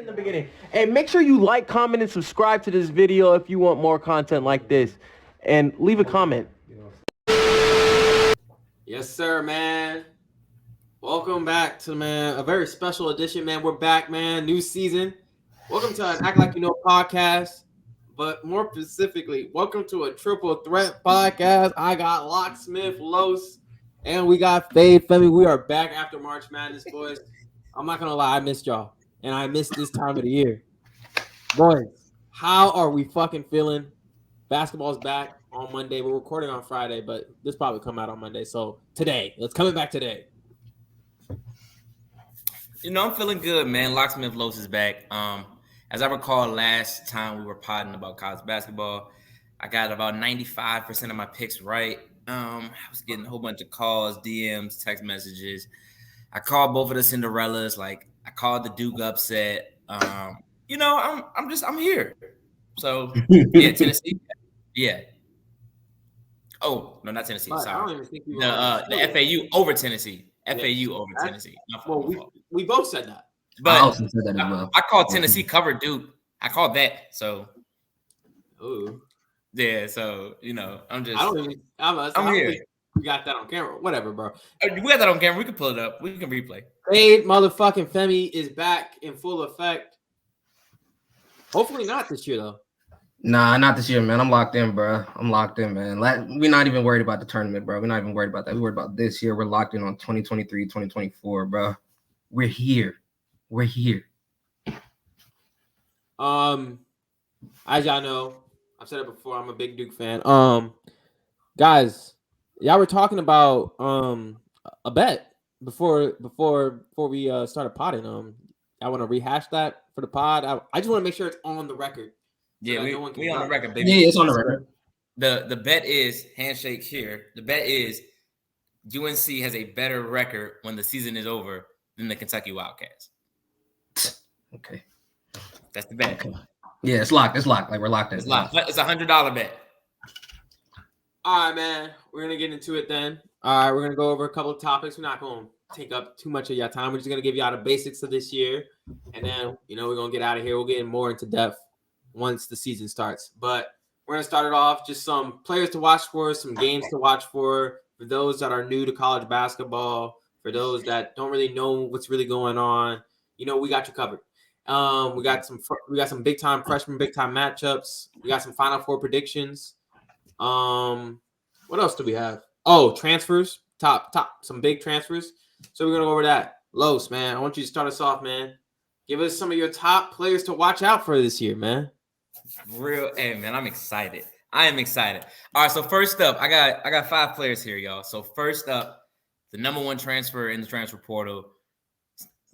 the beginning. And make sure you like, comment, and subscribe to this video if you want more content like this. And leave a comment. Yes, sir, man. Welcome back to, man, a very special edition, man. We're back, man. New season. Welcome to an Act Like You Know podcast. But more specifically, welcome to a triple threat podcast. I got Locksmith, Los, and we got Femi. We are back after March Madness, boys. I'm not going to lie. I missed y'all. And I missed this time of the year. Boys, how are we fucking feeling? Basketball's back on Monday. We're recording on Friday, but this probably come out on Monday. So today, let's coming back today. You know, I'm feeling good, man. Locksmith Los is back. As I recall, last time we were podding about college basketball, I got about 95% of my picks right. I was getting a whole bunch of calls, DMs, text messages. I called both of the Cinderellas. Like, I called the Duke upset. You know, I'm here. So yeah, Tennessee. Yeah. Oh no, not Tennessee. Sorry. I don't even think the FAU over Tennessee. FAU over Tennessee. Well, we both said that. But I also said that as well. I called Tennessee cover Duke. I called that. So, ooh, yeah. So you know, I'm here. We got that on camera. Whatever, bro. We got that on camera. We can pull it up. We can replay. Fade motherfucking Femi is back in full effect. Hopefully not this year though. Nah, not this year, man. I'm locked in, bro. I'm locked in, man. We're not even worried about the tournament, bro. We're not even worried about that. We're worried about this year. We're locked in on 2023, 2024, bro. We're here. We're here. As y'all know, I've said it before, I'm a big Duke fan. Guys, y'all were talking about a bet before we started potting. I want to rehash that for the pod. I just want to make sure it's on the record. Yeah, we on the record, baby. Yeah, it's on the record. The bet is handshake here. The bet is UNC has a better record when the season is over than the Kentucky Wildcats. Okay, that's the bet. Okay. Yeah, it's locked. It's locked. Like we're locked in. It's locked. It's $100 bet. All right, man. We're gonna get into it then. All right, we're gonna go over a couple of topics. We're not gonna take up too much of your time. We're just gonna give y'all the basics of this year, and then we're gonna get out of here. We'll get more into depth once the season starts. But we're gonna start it off. Just some players to watch for, some games to watch for those that are new to college basketball, for those that don't really know what's really going on. We got you covered. We got some big time freshman, big time matchups. We got some Final Four predictions. What else do we have? Oh, transfers. Top, some big transfers. So we're gonna go over that. Los, man, I want you to start us off, man. Give us some of your top players to watch out for this year, man. Hey, man, I'm excited. I am excited. All right, so first up, I got 5 players here, y'all. So first up, the number 1 transfer in the transfer portal,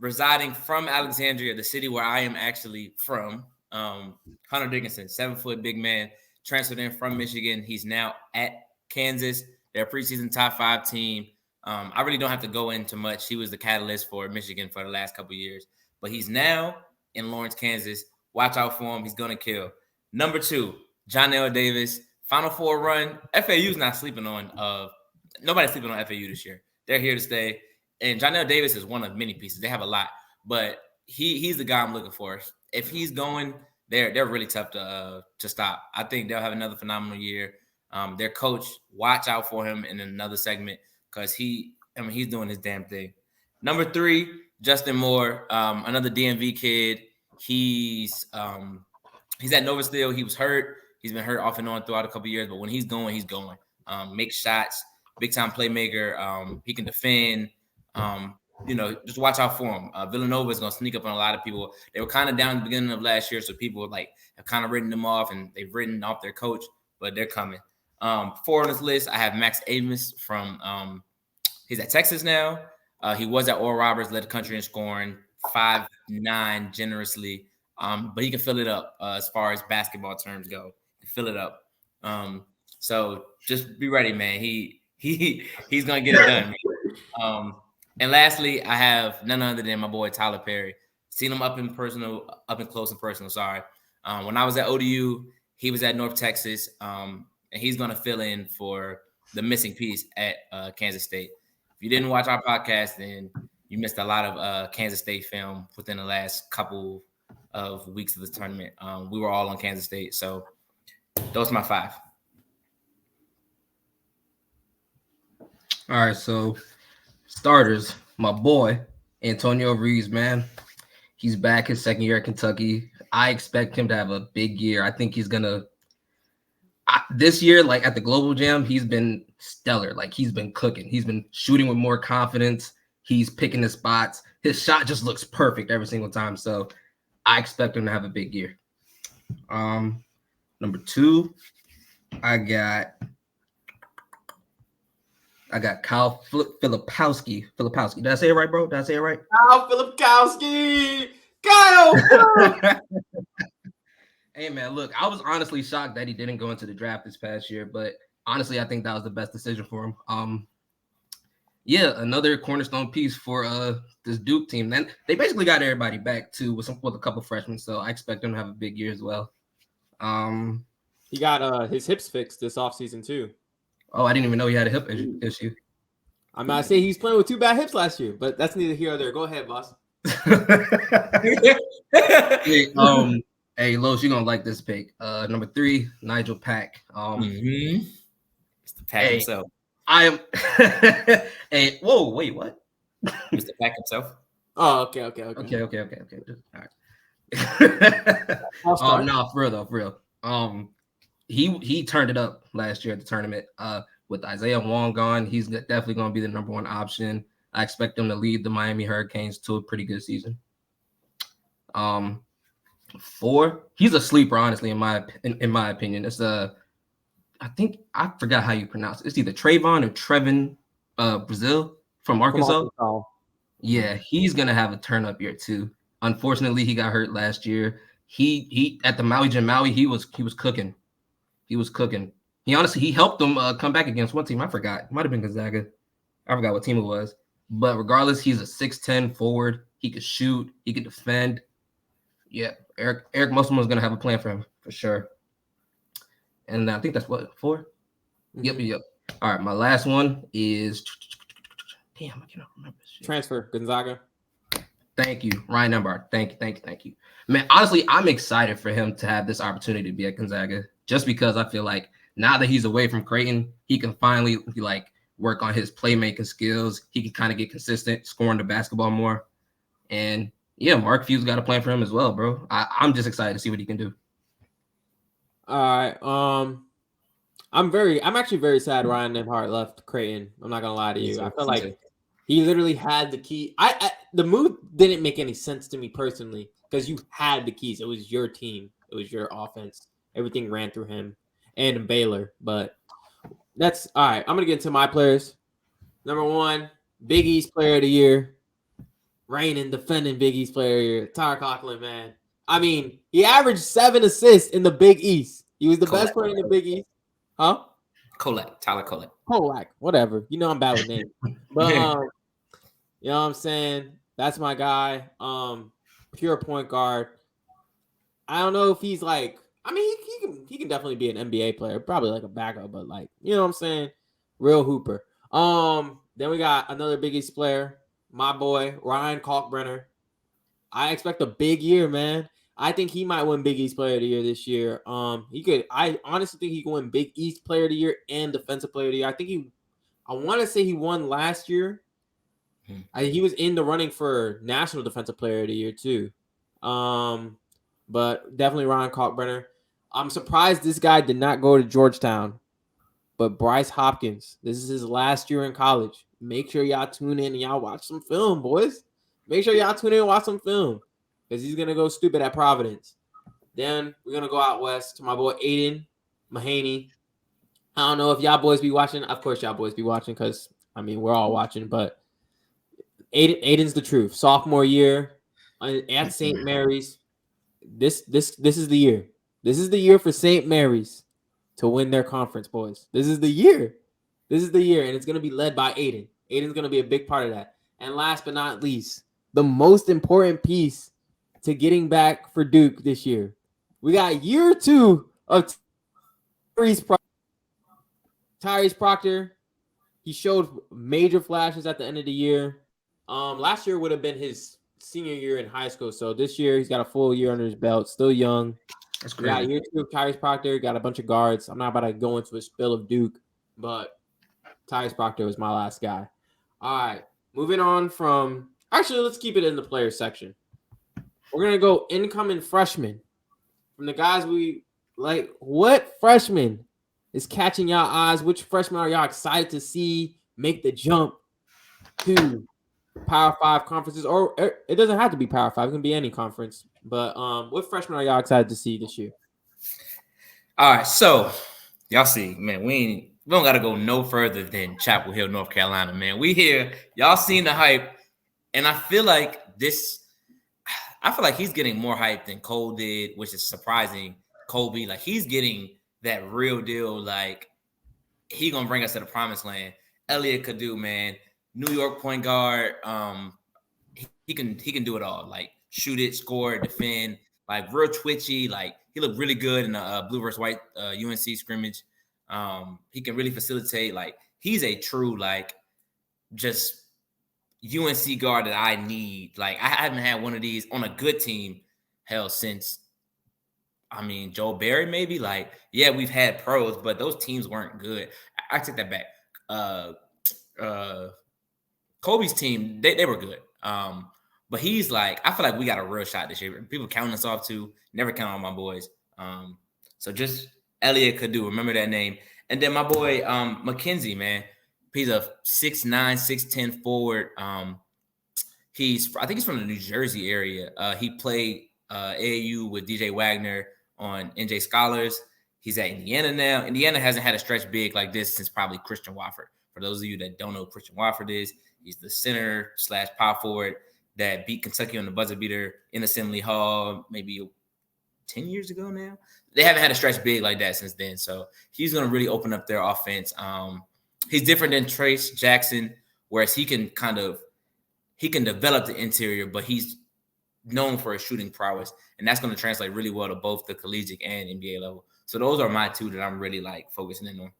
residing from Alexandria, the city where I am actually from, Hunter Dickinson, 7-foot big man, transferred in from Michigan. He's now at Kansas. They're a preseason top 5 team. I really don't have to go into much. He was the catalyst for Michigan for the last couple of years. But he's now in Lawrence, Kansas. Watch out for him. He's going to kill. Number 2, Johnell Davis. Final Four run. FAU's not sleeping on nobody's sleeping on FAU this year. They're here to stay. And Johnell Davis is one of many pieces. They have a lot. But he's the guy I'm looking for. If he's going, they're really tough to stop. I think they'll have another phenomenal year. Their coach, watch out for him in another segment because he's doing his damn thing. Number 3, Justin Moore, another DMV kid. He's at Nova still. He was hurt. He's been hurt off and on throughout a couple of years, but when he's going, he's going. Makes shots, big time playmaker. He can defend. Just watch out for him. Villanova is going to sneak up on a lot of people. They were kind of down at the beginning of last year, so people have kind of written them off, and they've written off their coach, but they're coming. 4 on this list, I have Max Amos from he's at Texas now. He was at Oral Roberts, led the country in scoring, 5'9" generously. But he can fill it up as far as basketball terms go. He can fill it up. So just be ready, man. He's gonna get it done. And lastly, I have none other than my boy Tyler Perry. Seen him up and close and personal. Sorry. When I was at ODU, he was at North Texas, and he's gonna fill in for the missing piece at Kansas State. If you didn't watch our podcast, then you missed a lot of Kansas State film within the last couple of weeks of the tournament. We were all on Kansas State, so those are my 5. All right, so starters, my boy Antonio Reeves, man. He's back his second year at Kentucky. I expect him to have a big year. I think he's gonna this year, like at the Global Jam, he's been stellar. Like he's been cooking. He's been shooting with more confidence. He's picking the spots. His shot just looks perfect every single time. So I expect him to have a big year. Number 2, I got Kyle Filipowski. Filipowski. Did I say it right, bro? Did I say it right? Kyle Filipowski. Kyle. Hey, man, look, I was honestly shocked that he didn't go into the draft this past year, but honestly, I think that was the best decision for him. Yeah, another cornerstone piece for this Duke team. Then they basically got everybody back too with a couple freshmen, so I expect them to have a big year as well. He got his hips fixed this offseason too. Oh, I didn't even know he had a hip issue. I'm not saying he's playing with 2 bad hips last year, but that's neither here nor there. Go ahead, boss. Hey, Los, you're gonna like this pick. Number 3, Nigel Pack. It's the Pack himself. I am. Hey, whoa, wait, what? Mr. Pack himself. Oh, okay. Okay. All right. No, for real. He turned it up last year at the tournament. With Isaiah Wong gone, he's definitely going to be the number 1 option. I expect him to lead the Miami Hurricanes to a pretty good season. 4, he's a sleeper, honestly, in my opinion. It's I think I forgot how you pronounce it. It's either Trayvon or Trevin Brazil from Arkansas. Yeah, he's gonna have a turn up year too. Unfortunately, he got hurt last year. He at the Maui Jim Maui, he was cooking. He was cooking. He helped them come back against one team. I forgot. It might have been Gonzaga. I forgot what team it was. But regardless, he's a 6'10" forward. He could shoot. He could defend. Yeah, Eric Musselman is gonna have a plan for him for sure. And I think that's what 4. Mm-hmm. Yep. All right, my last one is damn. I cannot remember this shit. Transfer Gonzaga. Thank you, Ryan Nembhard. Thank you. Man, honestly, I'm excited for him to have this opportunity to be at Gonzaga, just because I feel like now that he's away from Creighton, he can finally work on his playmaking skills. He can kind of get consistent, scoring the basketball more. And yeah, Mark Few's got a plan for him as well, bro. I'm just excited to see what he can do. All right. I'm actually very sad Ryan Nembhard left Creighton. I'm not gonna lie to you. I feel like he literally had the key. The move didn't make any sense to me personally because you had the keys. It was your team. It was your offense. Everything ran through him and Baylor. But that's all right. I'm gonna get into my players. Number 1, Big East Player of the Year, reigning defending Big East Player of the Year, Tyler Conklin, man. I mean, he averaged 7 assists in the Big East. He was the best player in the Big East. Huh? Tyler Kolek. Kolak, whatever. You know I'm bad with names. But you know what I'm saying? That's my guy. Pure point guard. I don't know if he's like, I mean, he can definitely be an NBA player, probably like a backup, but like, you know what I'm saying? Real hooper. Then we got another Big East player, my boy, Ryan Kalkbrenner. I expect a big year, man. I think he might win Big East Player of the Year this year. I honestly think he can win Big East Player of the Year and Defensive Player of the Year. I want to say he won last year. He was in the running for National Defensive Player of the Year too. But definitely Ryan Kalkbrenner. I'm surprised this guy did not go to Georgetown. But Bryce Hopkins, this is his last year in college. Make sure y'all tune in and y'all watch some film, boys. Make sure y'all tune in and watch some film. Because he's going to go stupid at Providence. Then we're going to go out west to my boy Aiden Mahaney. I don't know if y'all boys be watching. Of course y'all boys be watching because, I mean, we're all watching. But Aiden's the truth. Sophomore year at St. Mary's. This is the year. This is the year for St. Mary's to win their conference, boys. This is the year. This is the year. And it's going to be led by Aiden. Aiden's going to be a big part of that. And last but not least, the most important piece to getting back for Duke this year. We got year 2 of Tyrese Proctor. He showed major flashes at the end of the year. Last year would have been his senior year in high school. So this year he's got a full year under his belt, still young. That's We got crazy. year 2 of Tyrese Proctor, got a bunch of guards. I'm not about to go into a spill of Duke, but Tyrese Proctor was my last guy. All right, moving on from – actually, let's keep it in the player section. We're going to go incoming freshmen. From the guys we like, what freshman is catching y'all eyes? Which freshmen are y'all excited to see make the jump to Power 5 conferences? Or it doesn't have to be Power 5. It can be any conference. But what freshmen are y'all excited to see this year? All right, so y'all see, man, we don't got to go no further than Chapel Hill, North Carolina, man. We here. Y'all seen the hype. And I feel like he's getting more hype than Cole did, which is surprising. Kobe, like he's getting that real deal. Like he gonna bring us to the promised land. Elliot Kadu, man, New York point guard. He can do it all. Like shoot it, score, defend. Like real twitchy. Like he looked really good in the blue versus white UNC scrimmage. He can really facilitate. Like he's a true like just UNC guard that I need. Like I haven't had one of these on a good team, hell, since Joe Barry maybe. Like yeah, we've had pros, but those teams weren't good. I take that back. Kobe's team, they were good. But he's like, I feel like we got a real shot this year. People counting us off too. Never count on my boys. So just Elliot Kadu, remember that name. And then my boy McKenzie, man. He's a 6'9", 6'10" forward. I think he's from the New Jersey area. He played AAU with DJ Wagner on NJ Scholars. He's at Indiana now. Indiana hasn't had a stretch big like this since probably Christian Wofford. For those of you that don't know who Christian Wofford is, he's the center / power forward that beat Kentucky on the buzzer beater in Assembly Hall maybe 10 years ago now. They haven't had a stretch big like that since then. So he's going to really open up their offense. He's different than Trace Jackson, whereas he can develop the interior, but he's known for his shooting prowess. And that's going to translate really well to both the collegiate and NBA level. So those are my two that I'm really like focusing in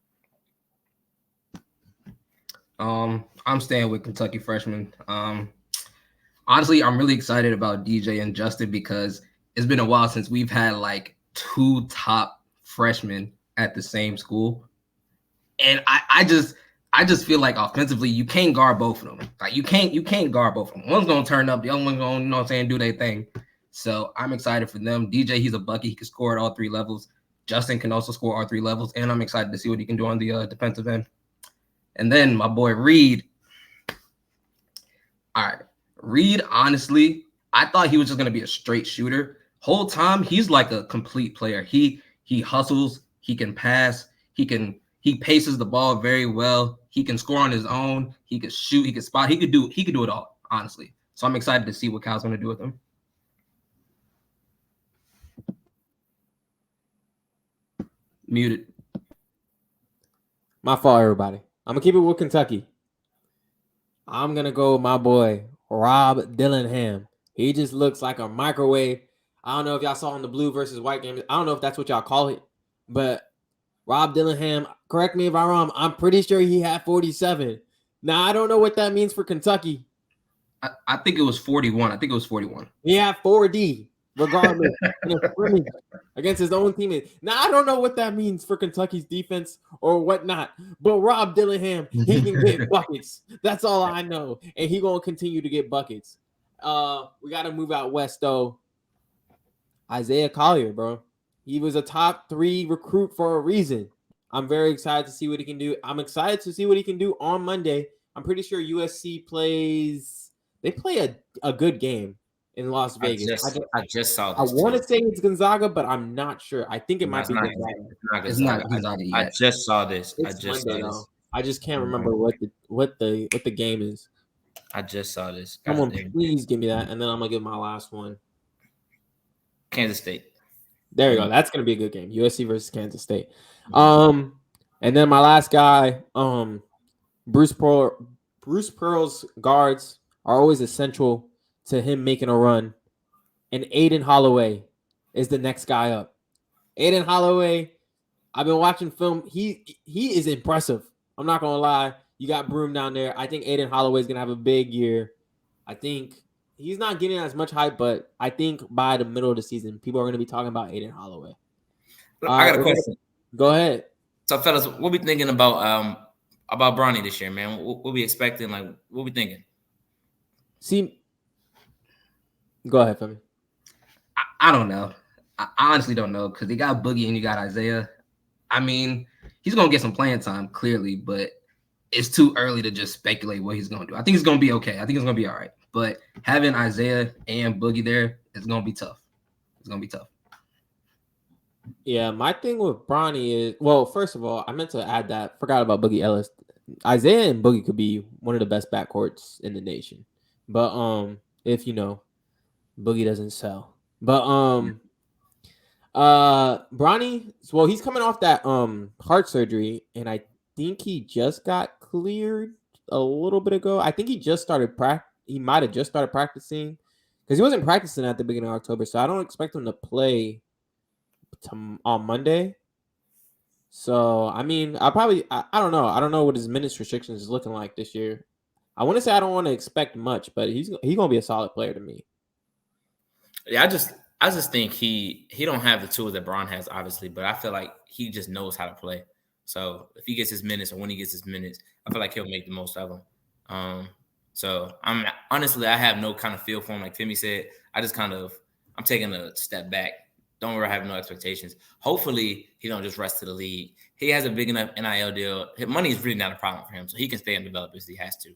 on. I'm staying with Kentucky freshmen. Honestly, I'm really excited about DJ and Justin because it's been a while since we've had like 2 top freshmen at the same school. And I just feel like offensively, you can't guard both of them. Like you can't guard both of them. One's gonna turn up, the other one's gonna, do their thing. So I'm excited for them. DJ, he's a bucket. He can score at all 3 levels. Justin can also score all 3 levels, and I'm excited to see what he can do on the defensive end. And then my boy Reed. All right, Reed. Honestly, I thought he was just gonna be a straight shooter. Whole time, he's like a complete player. He hustles. He can pass. He paces the ball very well. He can score on his own. He can shoot. He can spot. He could do it all, honestly. So I'm excited to see what Cal's going to do with him. Muted. My fault, everybody. I'm going to keep it with Kentucky. I'm going to go with my boy, Rob Dillingham. He just looks like a microwave. I don't know if y'all saw in the blue versus white game. I don't know if that's what y'all call it, but Rob Dillingham, correct me if I'm wrong, I'm pretty sure he had 47. Now, I don't know what that means for Kentucky. I think it was 41. He had 4D, regardless, in a scrimmage against his own teammates. Now, I don't know what that means for Kentucky's defense or whatnot, but Rob Dillingham, he can get buckets. That's all I know, and he's going to continue to get buckets. We got to move out west, though. Isaiah Collier, bro. He was a top 3 recruit for a reason. I'm very excited to see what he can do. I'm excited to see what he can do on Monday. I'm pretty sure USC plays. They play a good game in Las Vegas. I just saw this. I want to say it's Gonzaga, but I'm not sure. I think it might be Gonzaga. It's not Gonzaga yet. I just saw this. It's Monday, though. I just can't remember what the game is. I just saw this. Come on, please give me that, and then I'm gonna give my last one. Kansas State. There you go. That's gonna be a good game. USC versus Kansas State. And then my last guy, Bruce Pearl's guards are always essential to him making a run. And Aiden Holloway is the next guy up. Aiden Holloway, I've been watching film. He is impressive. I'm not gonna lie. You got Broom down there. I think Aiden Holloway is gonna have a big year. I think he's not getting as much hype, but I think by the middle of the season, people are going to be talking about Aiden Holloway. I got a question. Go ahead. So, fellas, what we thinking about Bronny this year, man? What we expecting? Like, what we thinking? See, go ahead, Femi. I don't know. I honestly don't know because you got Boogie and you got Isaiah. I mean, he's gonna get some playing time clearly, but it's too early to just speculate what he's gonna do. I think he's gonna be okay. I think it's gonna be all right. But having Isaiah and Boogie there is gonna be tough. It's gonna be tough. Yeah, my thing with Bronny is, well, first of all, I meant to add that. Forgot about Boogie Ellis. Isaiah and Boogie could be one of the best backcourts in the nation. But if Boogie doesn't sell. But Bronny, well, he's coming off that heart surgery, and I think he just got cleared a little bit ago. I think he just started he might have just started practicing because he wasn't practicing at the beginning of October, so I don't expect him to play on Monday. So I mean, I don't know. I don't know what his minutes restrictions is looking like this year. I want to say I don't want to expect much, but he's gonna be a solid player to me. Yeah, I just think he don't have the tools that Bron has, obviously, but I feel like he just knows how to play. So if he gets his minutes or when he gets his minutes, I feel like he'll make the most of them. So I have no kind of feel for him. Like Femi said, I'm taking a step back. Don't really have no expectations. Hopefully, he don't just rest to the league. He has a big enough NIL deal. Money is really not a problem for him, so he can stay and develop as he has to,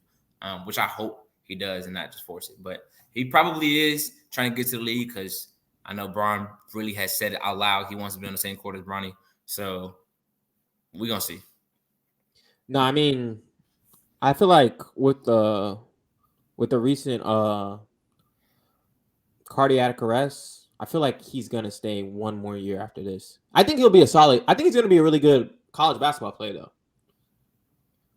which I hope he does and not just force it. But he probably is trying to get to the league because I know Bron really has said it out loud. He wants to be on the same court as Bronny. So we're going to see. No, I mean, I feel like with the recent cardiac arrest, I feel like he's going to stay one more year after this. I think he'll be he's going to be a really good college basketball player,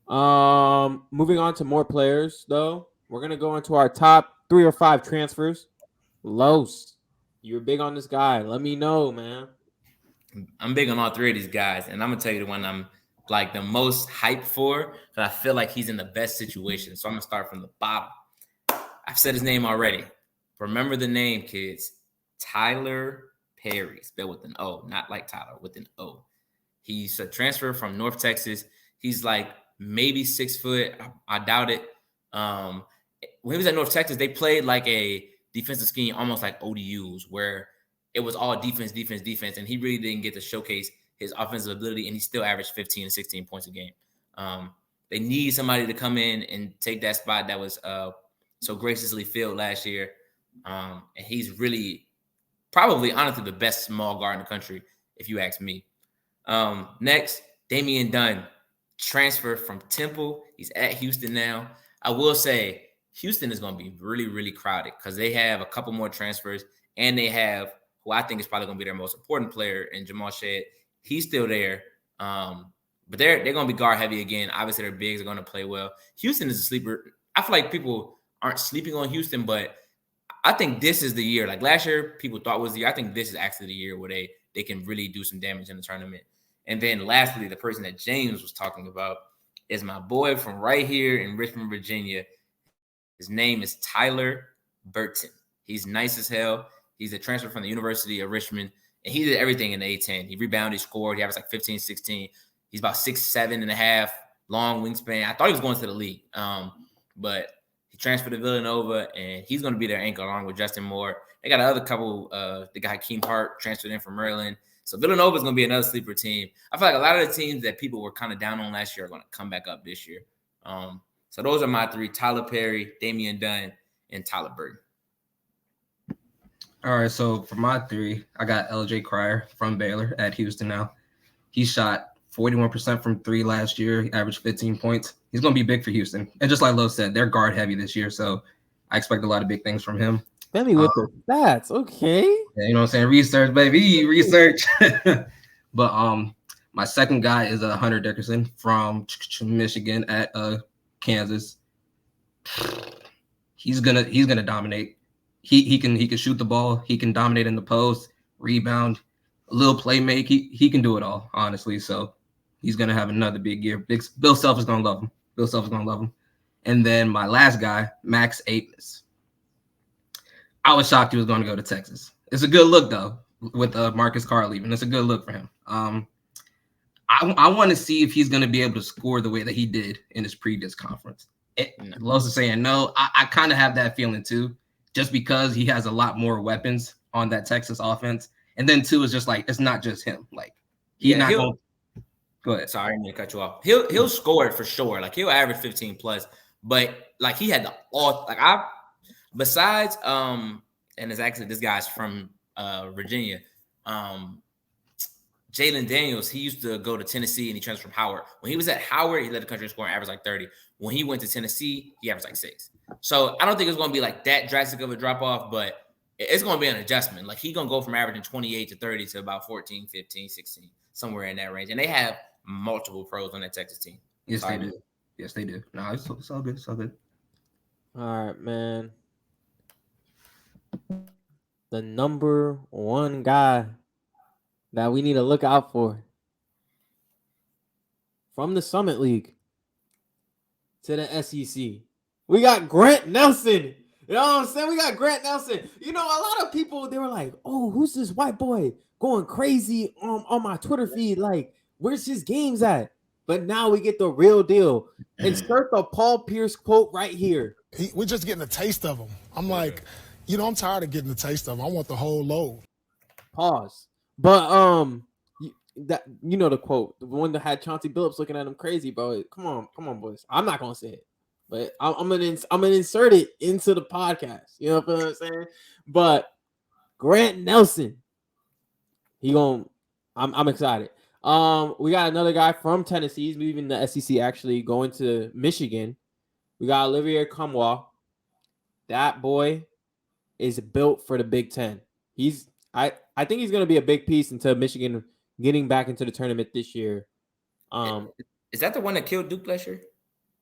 though. Moving on to more players, though. We're going to go into our top 3 or 5 transfers. Los, you're big on this guy. Let me know, man. I'm big on all 3 of these guys, and I'm going to tell you the one I'm like the most hyped for, but I feel like he's in the best situation. So I'm going to start from the bottom. I've said his name already. Remember the name, kids. Tyler Perry, spelled with an O, not like Tyler, with an O. He's a transfer from North Texas. He's like maybe 6 foot. I doubt it. When he was at North Texas, they played like a defensive scheme, almost like ODUs, where it was all defense, and he really didn't get to showcase his offensive ability, and he still averaged 15 and 16 points a game. They need somebody to come in and take that spot that was so graciously filled last year. And he's really probably, honestly, the best small guard in the country, if you ask me. Next, Damian Dunn, transfer from Temple. He's at Houston now. I will say Houston is going to be really, really crowded because they have a couple more transfers, and they have who I think is probably going to be their most important player in Jamal Shead. He's still there, but they're going to be guard heavy again. Obviously, their bigs are going to play well. Houston is a sleeper. I feel like people aren't sleeping on Houston, but I think this is the year. Like last year, people thought was the year. I think this is actually the year where they can really do some damage in the tournament. And then lastly, the person that James was talking about is my boy from right here in Richmond, Virginia. His name is Tyler Burton. He's nice as hell. He's a transfer from the University of Richmond, and he did everything in the A-10. He rebounded, he scored. He averaged like 15, 16. He's about 6'7" and a half, long wingspan. I thought he was going to the league, but he transferred to Villanova, and he's going to be their anchor along with Justin Moore. They got another couple. The guy Keem Hart transferred in from Maryland. So Villanova is going to be another sleeper team. I feel like a lot of the teams that people were kind of down on last year are going to come back up this year. So those are my 3: Tyler Perry, Damian Dunn, and Tyler Burton. All right, so for my 3, I got LJ Cryer from Baylor at Houston now. He shot 41% from 3 last year. He averaged 15 points. He's going to be big for Houston. And just like Lo said, they're guard heavy this year, so I expect a lot of big things from him. Femi with the stats, okay. Yeah, you know what I'm saying? Research, baby, research. But my second guy is Hunter Dickerson from Michigan at Kansas. He's gonna dominate. He can shoot the ball. He can dominate in the post, rebound, a little play make. He can do it all, honestly. So he's gonna have another big year. Bill Self is gonna love him. And then my last guy, Max Aitness. I was shocked he was going to go to Texas. It's a good look though, with Marcus Carr leaving. It's a good look for him. I want to see if he's going to be able to score the way that he did in his previous conference. Los is saying no. I kind of have that feeling too, just because he has a lot more weapons on that Texas offense. And then two is just like, it's not just him. Like he's not going. Go ahead. Sorry, I'm gonna cut you off. He'll score it for sure. Like he'll average 15 plus, but like he had besides and it's actually this guy's from Virginia. Jalen Daniels, he used to go to Tennessee and he transferred from Howard. When he was at Howard, he led the country in scoring, average like 30. When he went to Tennessee, he averaged like 6. So I don't think it's going to be like that drastic of a drop off, but it's going to be an adjustment. Like he's going to go from averaging 28 to 30 to about 14, 15, 16, somewhere in that range. And they have multiple pros on that Texas team. Yes, they do. Yes, they do. No, it's all good. It's all good. All right, man. The number one guy that we need to look out for from the Summit League to the SEC. We got Grant Nelson. You know what I'm saying? We got Grant Nelson. You know, a lot of people, they were like, oh, who's this white boy going crazy on my Twitter feed? Like, where's his games at? But now we get the real deal. Insert the Paul Pierce quote right here. We're just getting a taste of him. I'm like, you know, I'm tired of getting a taste of him. I want the whole load. Pause. But that you know the quote, the one that had Chauncey Billups looking at him crazy, bro. Come on, boys. I'm not gonna say it, but I'm gonna insert it into the podcast. You know what I'm saying? But Grant Nelson, I'm excited. We got another guy from Tennessee. He's leaving the SEC, actually going to Michigan. We got Olivier Kamwa. That boy is built for the Big Ten. I think he's going to be a big piece into Michigan getting back into the tournament this year. Is that the one that killed Duke last year?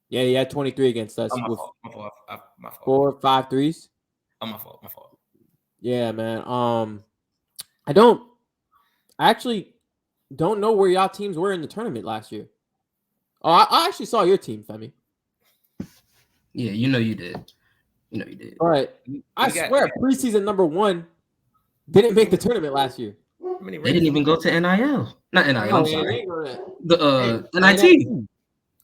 Yeah, he had 23 against us. My fault. 4, 5 threes. Oh, my fault. Yeah, man. I actually don't know where y'all teams were in the tournament last year. Oh, I actually saw your team, Femi. Yeah, you know you did. But I swear, preseason number 1 didn't make the tournament last year. They didn't even go to NIL. Not NIL. I'm sorry. The NIT.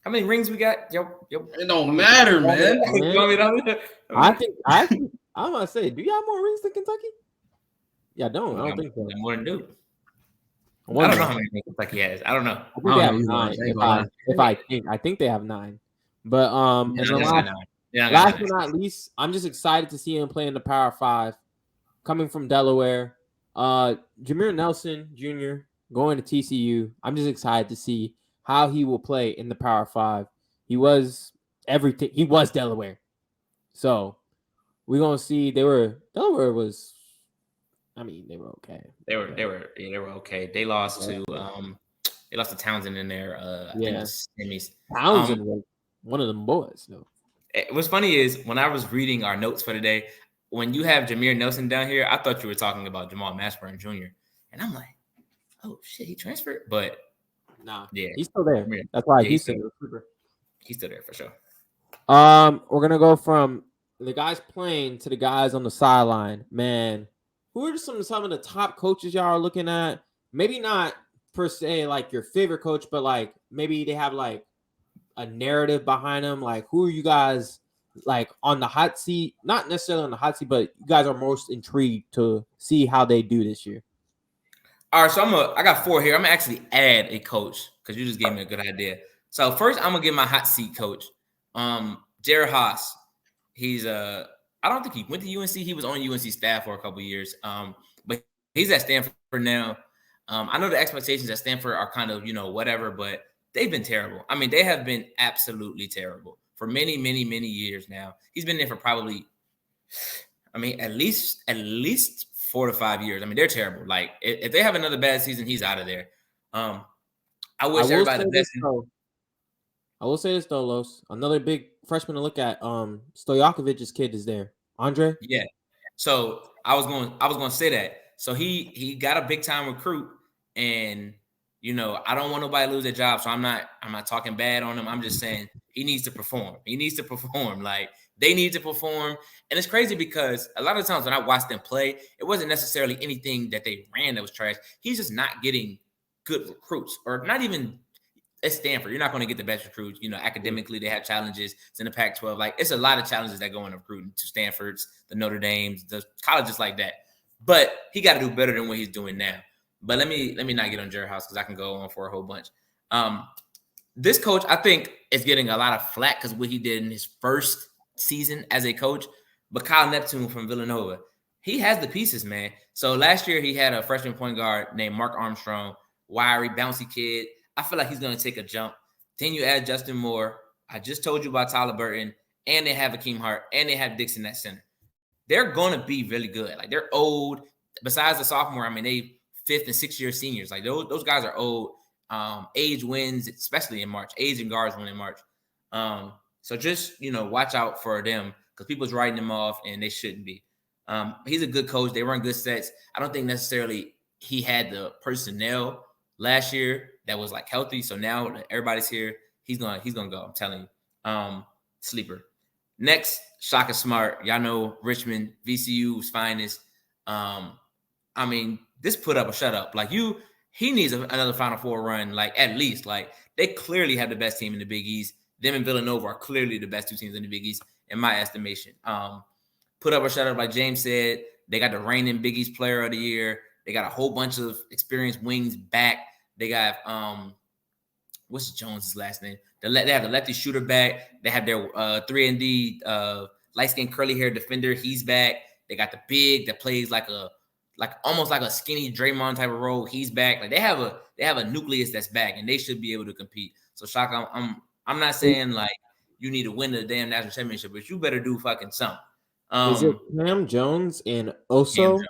How many rings we got? Yo. It don't matter, man. I'm gonna say, do you have more rings than Kentucky? Yeah, I don't think so. More than Duke. I don't know how many rings Kentucky has. I don't know. I think they have 9. I think they have 9. But and then last but not least, I'm just excited to see him play in the Power 5. Coming from Delaware, Jameer Nelson Jr. going to TCU. I'm just excited to see how he will play in the Power 5. He was everything. He was Delaware. So we're gonna see. Delaware was. I mean, they were okay. They were okay. They lost to Townsend in there. Townsend was one of them boys. No. What's funny is when I was reading our notes for the day, when you have Jameer Nelson down here, I thought you were talking about Jamal Mashburn Jr. And I'm like, oh shit, he transferred, but nah, yeah, he's still there. That's why he's still there. He's still there for sure. We're gonna go from the guys playing to the guys on the sideline. Man, who are some of the top coaches y'all are looking at? Maybe not per se like your favorite coach, but like maybe they have like a narrative behind them. Like, who are you guys like on the hot seat? Not necessarily on the hot seat, but you guys are most intrigued to see how they do this year. All right, so I got 4 here. I'm gonna actually add a coach because you just gave me a good idea. So first, I'm gonna give my hot seat coach, Jared Haas. He's I don't think he went to UNC. He was on UNC staff for a couple of years, but he's at Stanford now. I know the expectations at Stanford are kind of whatever, but they've been terrible. I mean, they have been absolutely terrible for many, many, many years now. He's been there for probably, at least 4 to 5 years. I mean, they're terrible. Like, if they have another bad season, he's out of there. I wish everybody the best. I will say this though, Los. Another big freshman to look at. Stojakovic's kid is there. Andre. Yeah. So I was going to say that. So he got a big time recruit, and You know, I don't want nobody to lose their job, so I'm not talking bad on him. I'm just saying he needs to perform. He needs to perform. Like, they need to perform. And it's crazy because a lot of times when I watched them play, it wasn't necessarily anything that they ran that was trash. He's just not getting good recruits, or not even at Stanford. You're not going to get the best recruits. You know, academically, they have challenges. It's in the Pac-12. Like, it's a lot of challenges that go into recruiting to Stanford's, the Notre Dame's, the colleges like that. But he got to do better than what he's doing now. But let me not get on Jared House because I can go on for a whole bunch. This coach, I think, is getting a lot of flack because what he did in his first season as a coach. But Kyle Neptune from Villanova, he has the pieces, man. So last year he had a freshman point guard named Mark Armstrong, wiry, bouncy kid. I feel like he's going to take a jump. Then you add Justin Moore. I just told you about Tyler Burton, and they have Akeem Hart, and they have Dixon at center. They're going to be really good. Like, they're old. Besides the sophomore, I mean, they 5th and 6th year seniors. Like, those guys are old. Age wins, especially in March. Age and guards win in March. So just, you know, watch out for them because people's writing them off and they shouldn't be. He's a good coach. They run good sets. I don't think necessarily he had the personnel last year that was like healthy. So now that everybody's here, he's gonna go. I'm telling you. Sleeper. Next, Shaka Smart. Y'all know Richmond, VCU's finest. I mean, this put up or shut up. Like, he needs another Final Four run, like, at least. Like, they clearly have the best team in the Big East. Them and Villanova are clearly the best two teams in the Big East, in my estimation. Put up or shut up, like James said. They got the reigning Big East Player of the Year. They got a whole bunch of experienced wings back. They got what's Jones' last name? They have the lefty shooter back. They have their 3-and-D light-skinned curly hair defender. He's back. They got the big that plays like almost like a skinny Draymond type of role. He's back. Like, they have a nucleus that's back, and they should be able to compete. So, Shaka, I'm not saying like you need to win the damn national championship, but you better do fucking something. Is it Cam Jones and Oso?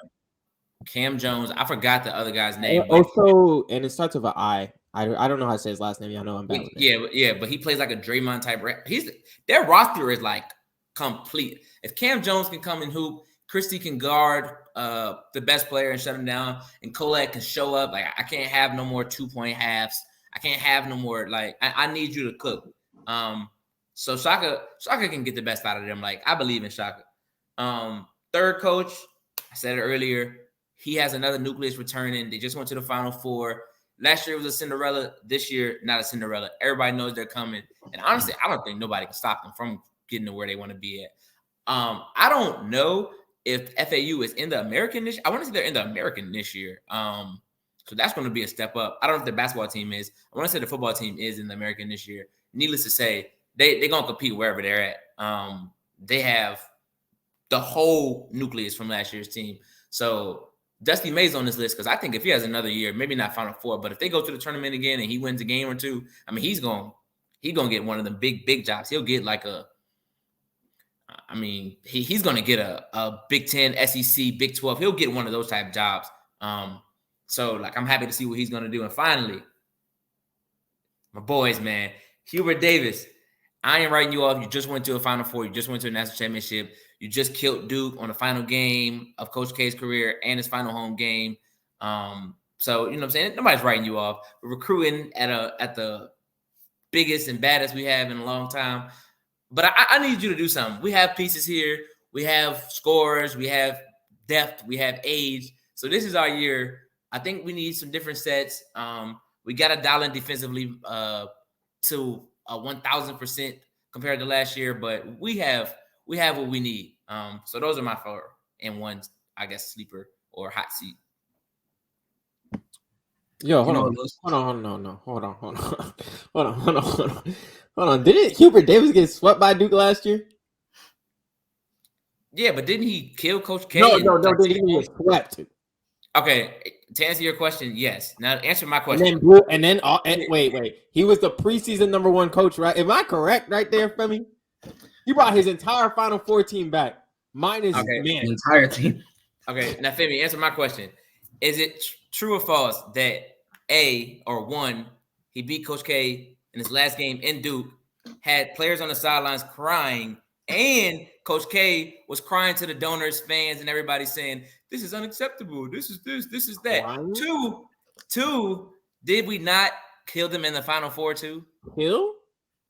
Cam Jones. I forgot the other guy's name. Oso, and it starts with an I. I don't know how to say his last name. Y'all know I'm bad with it. But he plays like a Draymond type. Their roster is like complete. If Cam Jones can come and hoop, Christie can guard the best player and shut him down, and Colette can show up. Like, I can't have no more 2-point halves. I can't have no more, like, I need you to cook. So Shaka can get the best out of them. Like, I believe in Shaka. Third coach, I said it earlier, he has another nucleus returning. They just went to the Final Four. Last year was a Cinderella. This year, not a Cinderella. Everybody knows they're coming. And honestly, I don't think nobody can stop them from getting to where they want to be at. I don't know if FAU is in the American this year. I want to say they're in the American this year. So that's going to be a step up. I don't know if the basketball team is. I want to say the football team is in the American this year. Needless to say, they're going to compete wherever they're at. They have the whole nucleus from last year's team. So Dusty May's on this list because I think if he has another year, maybe not Final Four, but if they go to the tournament again and he wins a game or two, I mean, he's going to get one of them big jobs. He'll get like he's going to get a Big 10, SEC, Big 12. He'll get one of those type of jobs. So, like, I'm happy to see what he's going to do. And finally, my boys, man, Hubert Davis. I ain't writing you off. You just went to a Final Four. You just went to a national championship. You just killed Duke on the final game of Coach K's career and his final home game. So, you know what I'm saying? Nobody's writing you off. We're recruiting at the biggest and baddest we have in a long time. But I need you to do something. We have pieces here. We have scores. We have depth. We have age. So this is our year. I think we need some different sets. We got to dial in defensively to 1,000% compared to last year. But we have what we need. So those are my 4 and 1, I guess, sleeper or hot seat. Yo, hold on. Didn't Hubert Davis get swept by Duke last year? Yeah, but didn't he kill Coach K? No, didn't he get swept? Okay, to answer your question, yes. Now answer my question. Wait. He was the preseason number 1 coach, right? Am I correct right there, Femi? He brought his entire Final Four team back. Minus the entire team. Okay, now Femi, answer my question. Is it true or false that he beat Coach K in his last game in Duke, had players on the sidelines crying, and Coach K was crying to the donors, fans, and everybody saying, this is unacceptable. This is this is that. Crying? Two, Did we not kill them in the Final Four too? Kill.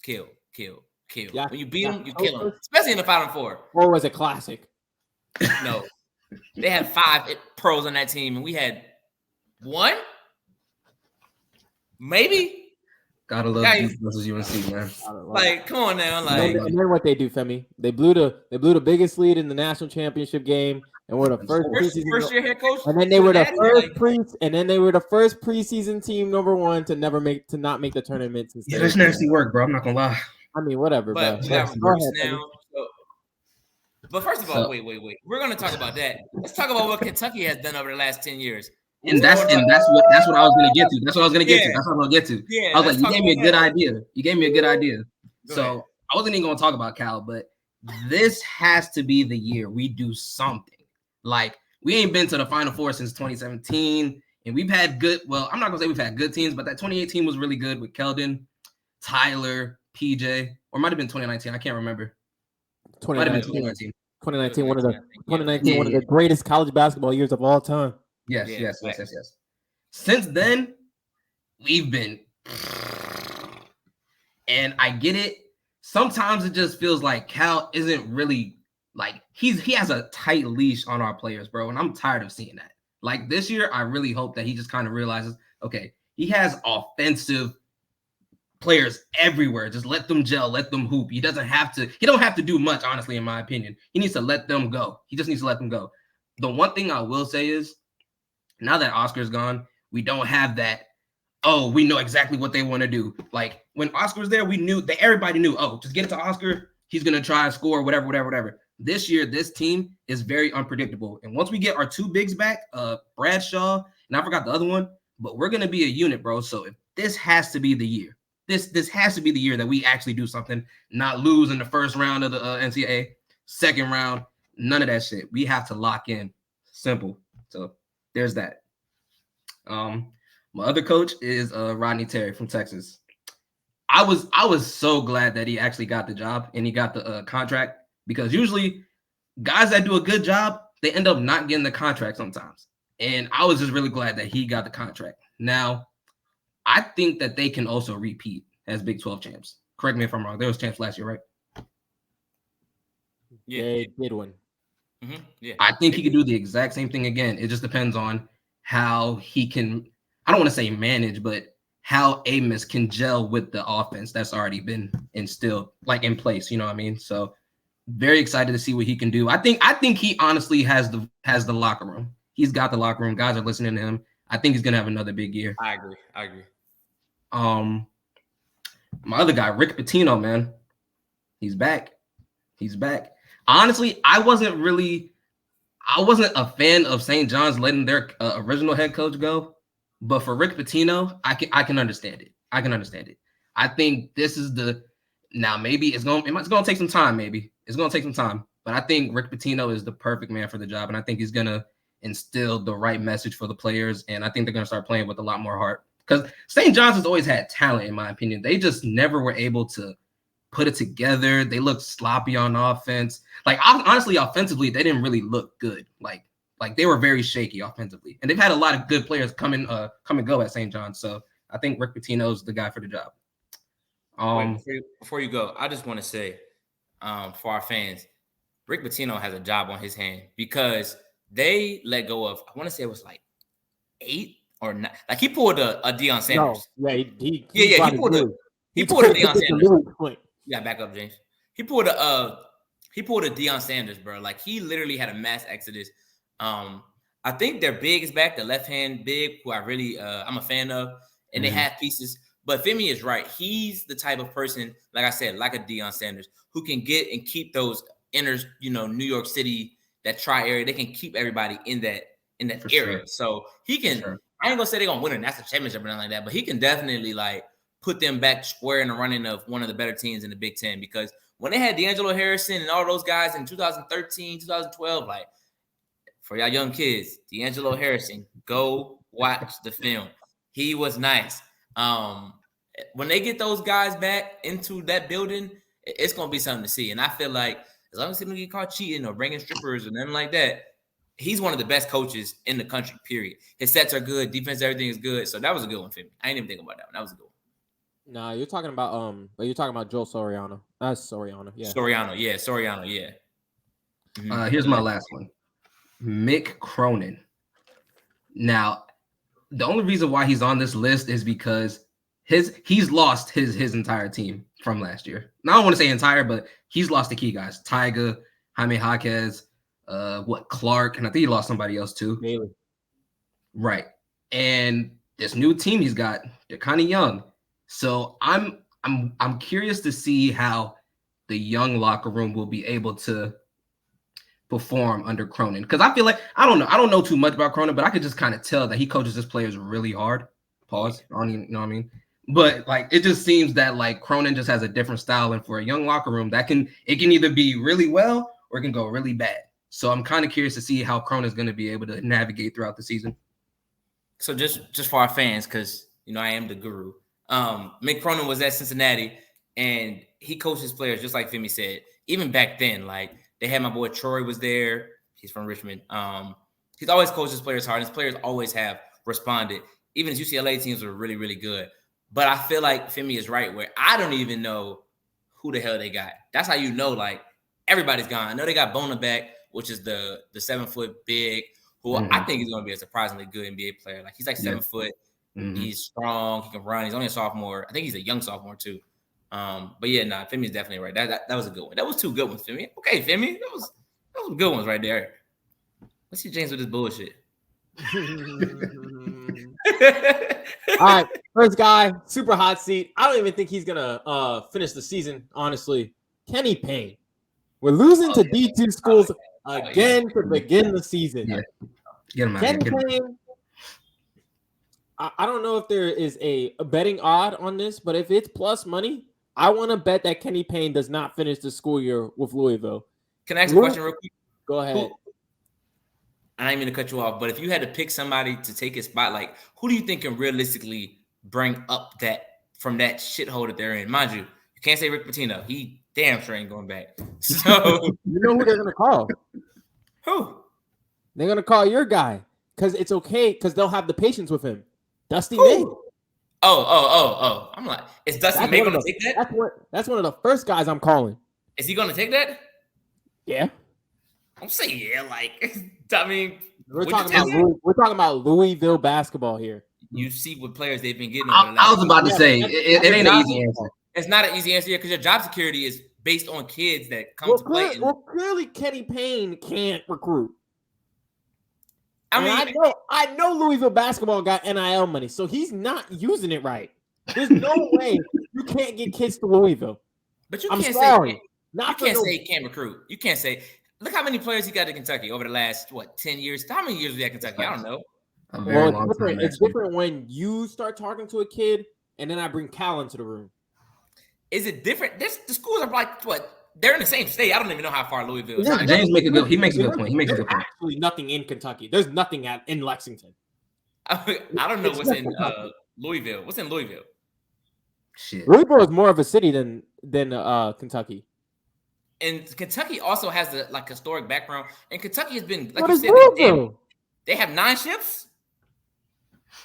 Yeah, when you beat them, you kill them, especially in the Final Four. Or was it classic? No, they had 5 pros on that team, and we had 1, maybe. Gotta love Duke versus UNC, man. Like, come on now, like. And then what they do, Femi? They blew the biggest lead in the national championship game, and were the first year head coach. And then they were the first preseason team #1 to not make the tournament. Yeah, that's nasty work, bro. I'm not gonna lie. I mean, whatever, but bro. We got reverse now. But first of all, wait. We're gonna talk about that. Let's talk about what Kentucky has done over the last 10 years. And that's what I was gonna get to. That's what I was gonna get to. That's what I'm gonna get to. Yeah, I was like, you gave me a good idea. Go So ahead. I wasn't even gonna talk about Cal, but this has to be the year we do something. Like, we ain't been to the Final Four since 2017, and we've had good. Well, I'm not gonna say we've had good teams, but that 2018 was really good with Keldon, Tyler, PJ, or might have been 2019. I can't remember. Might have been 2019. 2019, one of the greatest college basketball years of all time. Yes. Since then, we've been, and I get it. Sometimes it just feels like Cal isn't really like he has a tight leash on our players, bro, and I'm tired of seeing that. Like this year, I really hope that he just kind of realizes, okay, he has offensive players everywhere. Just let them gel, let them hoop. He don't have to do much, honestly, in my opinion. He needs to let them go. He just needs to let them go. The one thing I will say is, now that Oscar's gone, we don't have that, oh, we know exactly what they want to do. Like when Oscar was there, we knew that everybody knew, oh, just get it to Oscar. He's going to try and score, whatever. This year, this team is very unpredictable. And once we get our 2 bigs back, Bradshaw, and I forgot the other one, but we're going to be a unit, bro. So if this has to be the year. This has to be the year that we actually do something, not lose in the first round of the NCAA, second round, none of that shit. We have to lock in. Simple. So there's that. My other coach is Rodney Terry from Texas. I was so glad that he actually got the job and he got the contract, because usually guys that do a good job, they end up not getting the contract sometimes. And I was just really glad that he got the contract. Now, I think that they can also repeat as Big 12 champs. Correct me if I'm wrong. There was champs last year, right? Yeah, they did one. Mm-hmm. Yeah, I think he could do the exact same thing again. It just depends on how he can, I don't want to say manage, but how Amos can gel with the offense that's already been instilled, like in place. You know what I mean? So very excited to see what he can do. I think he honestly has the locker room. He's got the locker room. Guys are listening to him. I think he's gonna have another big year. I agree. My other guy, Rick Pitino, man, he's back. Honestly, I wasn't a fan of St. John's letting their original head coach go, but for Rick Pitino, I can understand it. I think this is maybe it's gonna take some time. Maybe it's gonna take some time, but I think Rick Pitino is the perfect man for the job, and I think he's gonna instill the right message for the players, and I think they're gonna start playing with a lot more heart. Because St. John's has always had talent, in my opinion. They just never were able to put it together. They looked sloppy on offense. Like, honestly, offensively, they didn't really look good. Like they were very shaky offensively. And they've had a lot of good players come and go at St. John's. So I think Rick Pitino's the guy for the job. Before you go, I just want to say, for our fans, Rick Pitino has a job on his hand because they let go of, I want to say it was like 8 or 9. Like he pulled a Deion Sanders. No, he pulled a Deion Sanders. Yeah, back up, James. He pulled a Deion Sanders, bro. Like he literally had a mass exodus. I think their big is back, the left hand big, who I really I'm a fan of, and they have pieces. But Femi is right. He's the type of person, like I said, like a Deion Sanders, who can get and keep those inner, New York City, that tri-area. They can keep everybody in that area. Sure. So he can. Sure. I ain't gonna say they're gonna win a national championship or nothing like that, but he can definitely like put them back square in the running of one of the better teams in the Big Ten. Because when they had D'Angelo Harrison and all those guys in 2013, 2012, like for y'all young kids, D'Angelo Harrison, go watch the film. He was nice. When they get those guys back into that building, it's gonna be something to see. And I feel like as long as he don't get caught cheating or bringing strippers or nothing like that, he's one of the best coaches in the country, period. His sets are good. Defense, everything is good. So that was a good one for me. I didn't even think about that one. That was a good one. Nah, you're talking about Joel Soriano. That's Soriano, yeah. Soriano, yeah. Mm-hmm. Here's my last one. Mick Cronin. Now, the only reason why he's on this list is because he's lost his entire team from last year. Now, I don't want to say entire, but he's lost the key guys. Tyga, Jaime Jaquez, Clark, and I think he lost somebody else too. Bailey. Right. And this new team he's got, they're kind of young. So I'm curious to see how the young locker room will be able to perform under Cronin. Because I feel like I don't know too much about Cronin, but I could just kind of tell that he coaches his players really hard. Pause. I don't even know what I mean. But like it just seems that like Cronin just has a different style, and for a young locker room, it can either be really well or it can go really bad. So I'm kind of curious to see how Cronin is going to be able to navigate throughout the season. So just for our fans, because I am the guru. Mick Cronin was at Cincinnati, and he coached his players just like Femi said. Even back then, like they had my boy Troy was there. He's from Richmond. He's always coached his players hard. His players always have responded. Even his UCLA teams were really, really good. But I feel like Femi is right where I don't even know who the hell they got. That's how you know, like, everybody's gone. I know they got Bona back, which is the 7-foot big, who I think is going to be a surprisingly good NBA player. Like, he's like 7 foot. He's strong. He can run. He's only a sophomore. I think he's a young sophomore, too. But, yeah, Femi's definitely right. That was a good one. That was 2 good ones, Femi. Okay, Femi. That was good ones right there. Let's see James with this bullshit. All right, first guy, super hot seat. I don't even think he's gonna finish the season, honestly. Kenny Payne. We're losing to D2 schools again to begin the season. Yeah. Get him out Kenny Payne. I don't know if there is a betting odd on this, but if it's plus money, I want to bet that Kenny Payne does not finish the school year with Louisville. Can I ask a question real quick? Go ahead. I didn't mean to cut you off, but if you had to pick somebody to take his spot, like who do you think can realistically bring up that from that shithole that they're in? Mind you can't say Rick Pitino. He damn sure ain't going back. So you know who they're gonna call? Who? They're gonna call your guy because it's okay because they'll have the patience with him. Dusty May. Oh. I'm like, is Dusty May gonna take that? That's one of the first guys I'm calling. Is he gonna take that? Yeah. I'm saying yeah, like I mean, we're talking about Louisville basketball here. You see what players they've been getting. I was about to say it ain't an easy answer. It's not an easy answer because your job security is based on kids that come to play. Clearly Kenny Payne can't recruit. I mean, I know Louisville basketball got NIL money, so he's not using it right. There's no way you can't get kids to Louisville. But you I'm can't sorry. say he can't recruit. You can't say. Look how many players he got to Kentucky over the last 10 years. How many years was he at Kentucky? I don't know. It's different when you start talking to a kid and then I bring Cal into the room. Is it different? The schools are like they're in the same state. I don't even know how far Louisville is. Yeah, James makes a good point. There's actually nothing in Kentucky. There's nothing in Lexington. I don't know what's in Louisville. What's in Louisville? Shit. Louisville is more of a city than Kentucky. And Kentucky also has the historic background. And Kentucky has been like you said, they have 9 ships.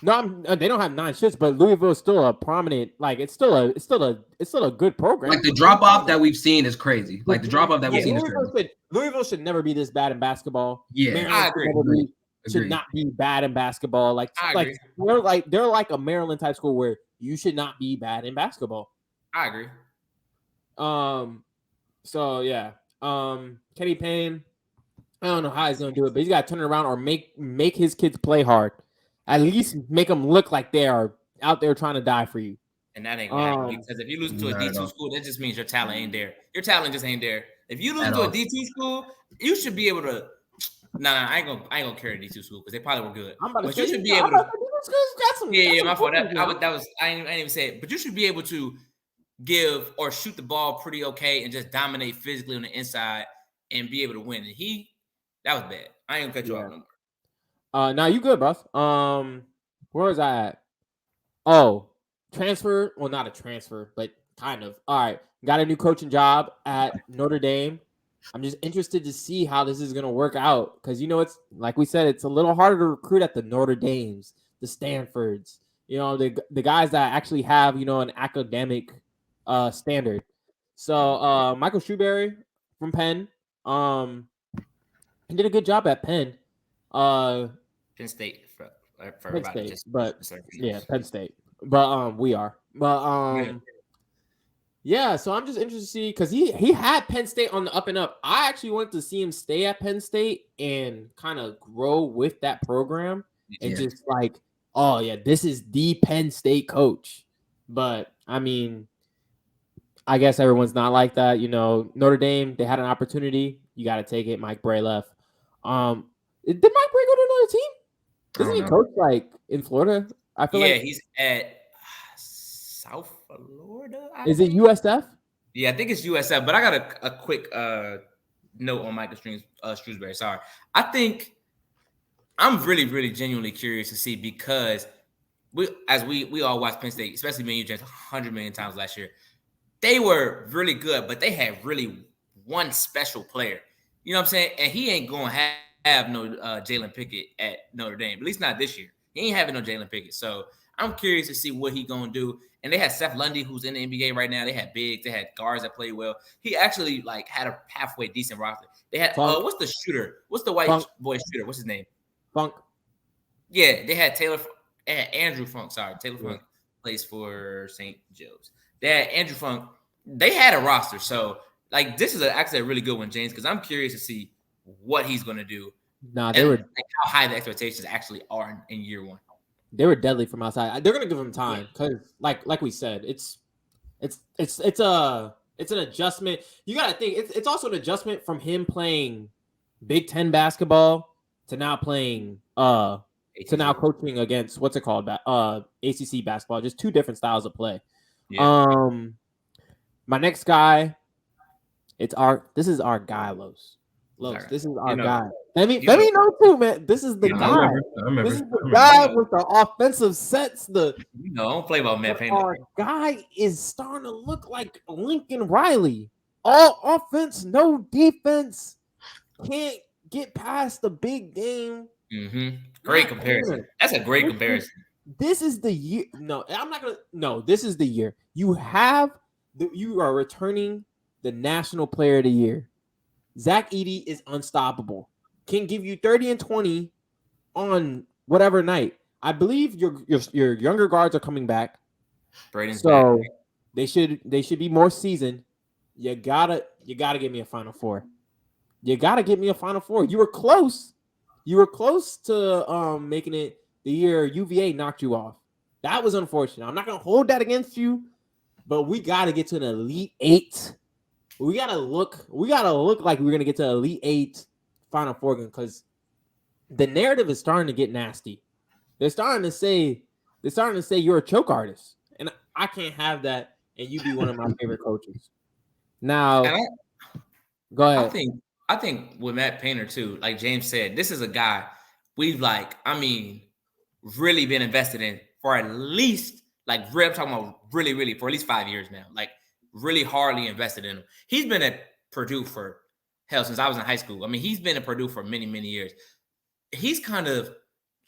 No, they don't have 9 ships, but Louisville is still a prominent. Like it's still a good program. Like the drop off that we've seen is crazy. Like the drop off that we've seen is crazy. Louisville should never be this bad in basketball. Yeah, Maryland I agree. Should not be bad in basketball. They're like a Maryland type school where you should not be bad in basketball. I agree. So yeah, Kenny Payne, I don't know how he's gonna do it, but he's got to turn it around or make his kids play hard. At least make them look like they are out there trying to die for you. And that ain't gonna happen because if you lose to a D2 school, that just means your talent ain't there. Your talent just ain't there. If you lose to a D2 school, you should be able to. Nah, I ain't gonna carry a D2 school because they probably were good. But you should be able to. Yeah, my fault. I ain't even say it. But you should be able to give or shoot the ball pretty okay and just dominate physically on the inside and be able to win. And that was bad. I ain't gonna cut you off no more. Now you good, boss. Where was I at? Oh, transfer. Well, not a transfer, but kind of. All right, got a new coaching job at Notre Dame. I'm just interested to see how this is going to work out because, it's like we said, it's a little harder to recruit at the Notre Dames, the Stanfords, the guys that actually have, an academic standard. So Michael Shrewsbury from Penn he did a good job at Penn. Penn State for Penn everybody. State, Penn State. But we are. But yeah, so I'm just interested to see because he had Penn State on the up and up. I actually wanted to see him stay at Penn State and kind of grow with that program and just like, oh yeah, this is the Penn State coach. But I mean, I guess everyone's not like that. Notre Dame, they had an opportunity. You got to take it. Mike Bray left. Did Mike Bray go to another team? Doesn't he coach like in Florida? I feel like he's at South Florida. Is it USF? Yeah, I think it's USF. But I got a quick note on Michael Shrewsbury. Sorry, I think I'm really, really genuinely curious to see because we all watched Penn State, especially me and you, James, 100 million times last year. They were really good, but they had really one special player. You know what I'm saying? And he ain't going to have no Jalen Pickett at Notre Dame, at least not this year. He ain't having no Jalen Pickett. So I'm curious to see what he going to do. And they had Seth Lundy, who's in the NBA right now. They had bigs. They had guards that played well. He actually had a halfway decent roster. They had what's the shooter? What's the white boy shooter? What's his name? Funk. Yeah, they had Andrew Funk. Sorry, Taylor Funk plays for St. Joe's. They had Andrew Funk. They had a roster. So, this is actually a really good one, James, because I'm curious to see what he's going to do. How high the expectations actually are in year one. They were deadly from outside. They're going to give him time because, like we said, it's an adjustment. You got to think it's also an adjustment from him playing Big Ten basketball to now playing to now coaching against what's it called ACC basketball. Just two different styles of play. Yeah. My next guy, this is our guy, Los. This is our guy. Femi know too, man. This is the guy. I remember. This is the guy with the offensive sets. I don't play about Matt Painter. Our guy is starting to look like Lincoln Riley. All offense, no defense. Can't get past the big game. Mm-hmm. Great comparison. That's a great comparison. This is the year. No, I'm not gonna. No, this is the year. You are returning the National Player of the Year. Zach Edey is unstoppable. Can give you 30 and 20 on whatever night. I believe your younger guards are coming back. Braden's so back. They should be more seasoned. You gotta get me a Final Four. You gotta get me a Final Four. You were close. You were close to making it the year UVA knocked you off. That was unfortunate. I'm not gonna hold that against you, but we gotta get to an Elite Eight. We gotta look like we're gonna get to Elite Eight Final Four because the narrative is starting to get nasty. They're starting to say you're a choke artist, and I can't have that. And you be one of my favorite coaches. Now, go ahead. I think with Matt Painter too, like James said, this is a guy we've really been invested in for at least I'm talking about really for at least 5 years now. Really hardly invested in him. He's been at Purdue for since I was in high school. I mean, he's been at Purdue for many, many years. He's kind of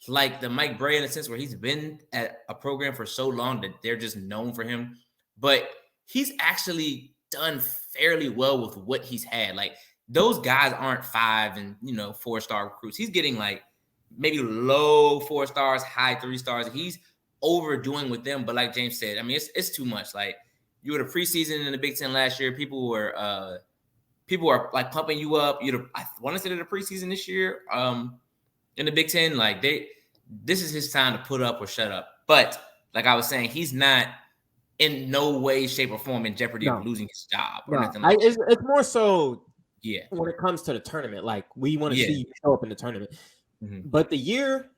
like the Mike Bray in a sense where he's been at a program for so long that they're just known for him. But he's actually done fairly well with what he's had. Those guys aren't 5 and 4-star recruits. He's getting maybe low 4 stars, high 3 stars. He's overdoing with them. But like James said, I mean, it's too much. You were the preseason in the Big Ten last year. People are pumping you up. I want to say they're the preseason this year in the Big Ten. This is his time to put up or shut up. But like I was saying, he's not in no way, shape, or form in jeopardy of losing his job or nothing like that. It's more so when it comes to the tournament. We want to see you show up in the tournament. Mm-hmm. But the year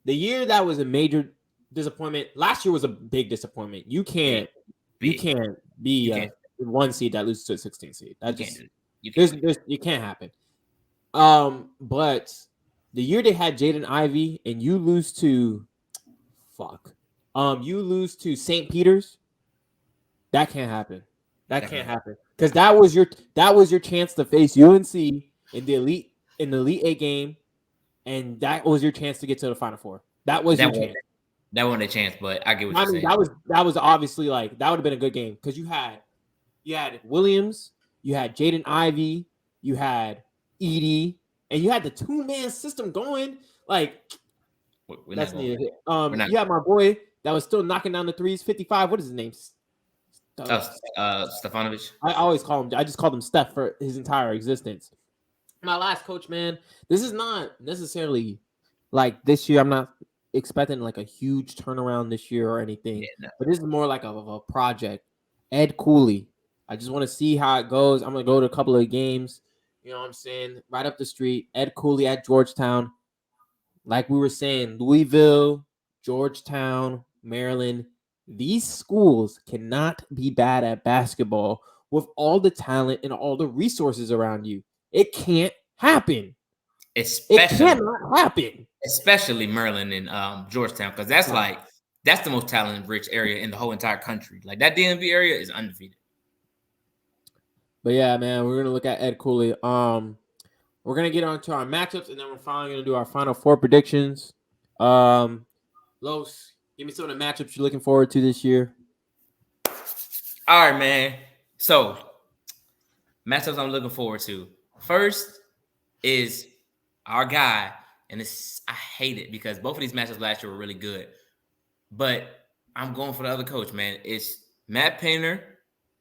that was a major disappointment. Last year was a big disappointment. You can't be a 1 seed that loses to a 16 seed. That you can't happen. But the year they had Jaden Ivey and you lose to St. Peter's, that can't happen. That can't happen. because that was your chance to face UNC in the Elite Eight game, and that was your chance to get to the Final Four. That was your chance. That wasn't a chance, but I get what you're saying. That was obviously like that would have been a good game because you had Williams, you had Jaden Ivey, you had Edie, and you had the 2-man system going. Like that's needed. You had my boy that was still knocking down the threes. 55. What is his name? Stefanovic. I just called him Steph for his entire existence. My last coach, man. This is not necessarily like this year. I'm not expecting like a huge turnaround this year or anything. But this is more like a project. Ed Cooley. I just want to see how it goes. I'm gonna go to a couple of games. You know what I'm saying? Right up the street. Ed Cooley at Georgetown. Like we were saying, Louisville, Georgetown, Maryland. These schools cannot be bad at basketball with all the talent and all the resources around you. It can't happen. It cannot happen. Especially Maryland and Georgetown, because that's the most talent-rich area in the whole entire country. Like that DMV area is undefeated. But yeah, man, we're gonna look at Ed Cooley. We're gonna get on to our matchups, and then we're finally gonna do our Final Four predictions. Los, give me some of the matchups you're looking forward to this year. All right, man. So matchups I'm looking forward to. First is our guy, and I hate it because both of these matchups last year were really good. But I'm going for the other coach, man. It's Matt Painter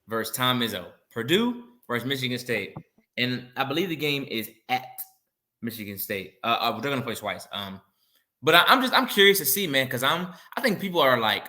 versus Tom Izzo. Purdue versus Michigan State. And I believe the game is at Michigan State. They're gonna play twice. But I'm curious to see, man, because I think people are like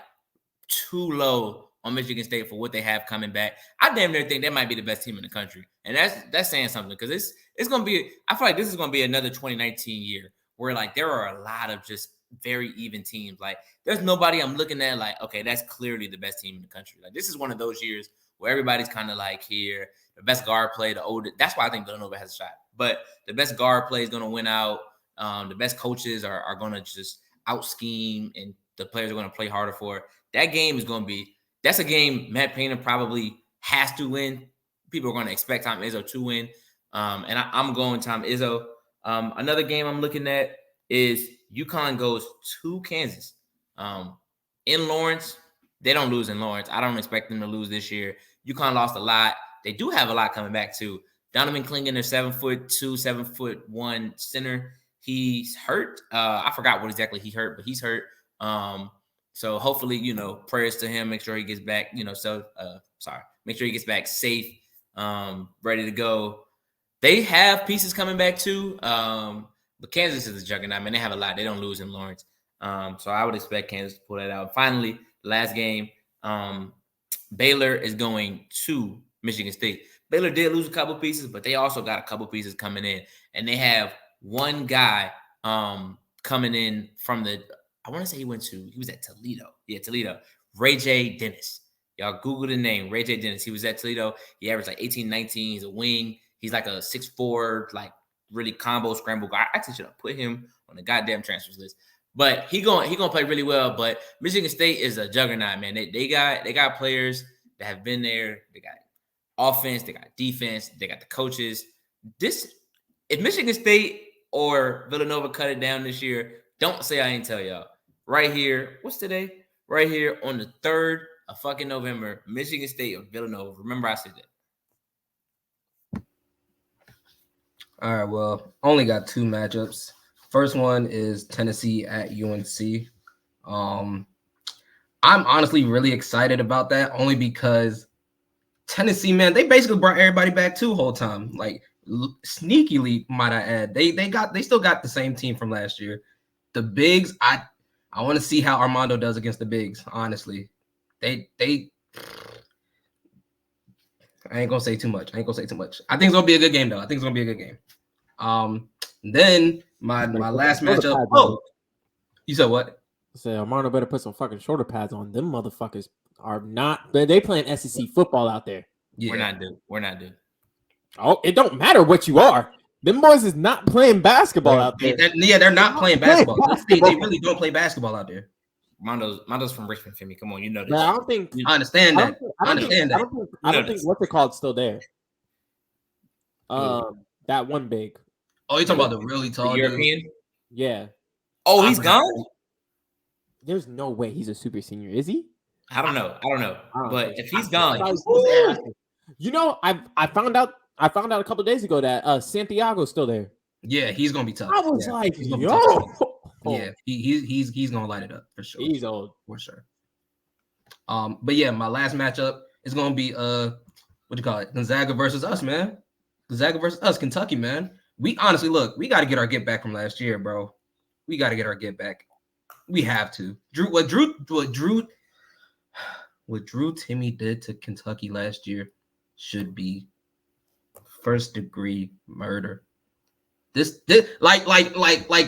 too low on Michigan State for what they have coming back. I damn near think they might be the best team in the country, and that's saying something because it's gonna be. I feel like this is gonna be another 2019 year where like there are a lot of just very even teams. Like there's nobody I'm looking at like, okay, that's clearly the best team in the country. Like this is one of those years where everybody's kind of like here. The best guard play, the older. That's why I think Villanova has a shot. But the best guard play is going to win out. The best coaches are going to just out scheme, and the players are going to play harder for it. That game is going to be. That's a game Matt Painter probably has to win. People are going to expect Tom Izzo to win, and I'm going Tom Izzo. Another game I'm looking at is UConn goes to Kansas. In Lawrence, they don't lose in Lawrence. I don't expect them to lose this year. UConn lost a lot. They do have a lot coming back too. Donovan Clingan, their 7'2", 7'1" center. He's hurt. I forgot what exactly he hurt, but he's hurt. So hopefully, prayers to him. Make sure he gets back. Make sure he gets back safe, ready to go. They have pieces coming back too. But Kansas is a juggernaut, man. They have a lot. They don't lose in Lawrence. So I would expect Kansas to pull that out. Finally, the last game, Baylor is going to Michigan State. Baylor did lose a couple pieces, but they also got a couple pieces coming in. And they have one guy coming in from I want to say he was at Toledo. Yeah, Toledo. Ray J. Dennis. Y'all Google the name, Ray J. Dennis. He was at Toledo. He averaged like 18, 19. He's a wing. He's like a 6'4", like really combo scramble guy. I actually should have put him on the goddamn transfers list. But he gonna play really well. But Michigan State is a juggernaut, man. They got players that have been there. They got offense, they got defense, they got the coaches. If Michigan State or Villanova cut it down this year, don't say I ain't tell y'all. Right here, what's today? Right here on the 3rd of fucking November, Michigan State or Villanova. Remember I said that. All right, well, only got 2 matchups. First one is Tennessee at UNC. I'm honestly really excited about that only because Tennessee, man, they basically brought everybody back too whole time. Like sneakily, might I add. They still got the same team from last year. The bigs, I want to see how Armando does against the bigs, honestly. I ain't gonna say too much. I think it's gonna be a good game though. Then my last matchup. Oh, you said what? I said Armando better put some fucking shoulder pads on. Them motherfuckers are not. They playing SEC football out there. Yeah. We're not dude. Oh, it don't matter what you are. Them boys is not playing basketball out there. They're not playing basketball. They really don't play basketball out there. Mondo's from Richmond, Femi. Come on, you know this. But I don't think I understand I that. don't think what's it called still there. That one big. Oh, you talking about the really tall European? dude? Yeah. Oh, he's gone? There's no way he's a super senior, is he? I don't know. But if he's gone, you know, I found out a couple of days ago that Santiago's still there. Yeah, he's gonna be tough. I was like, yo. Yeah, he's gonna light it up for sure. He's old for sure. But yeah, my last matchup is gonna be what do you call it? Gonzaga versus us, man. Gonzaga versus us, Kentucky, man. We honestly we got to get our get back from last year, bro. We got to get our get back. We have to. What Drew Timmy did to Kentucky last year should be first degree murder. This like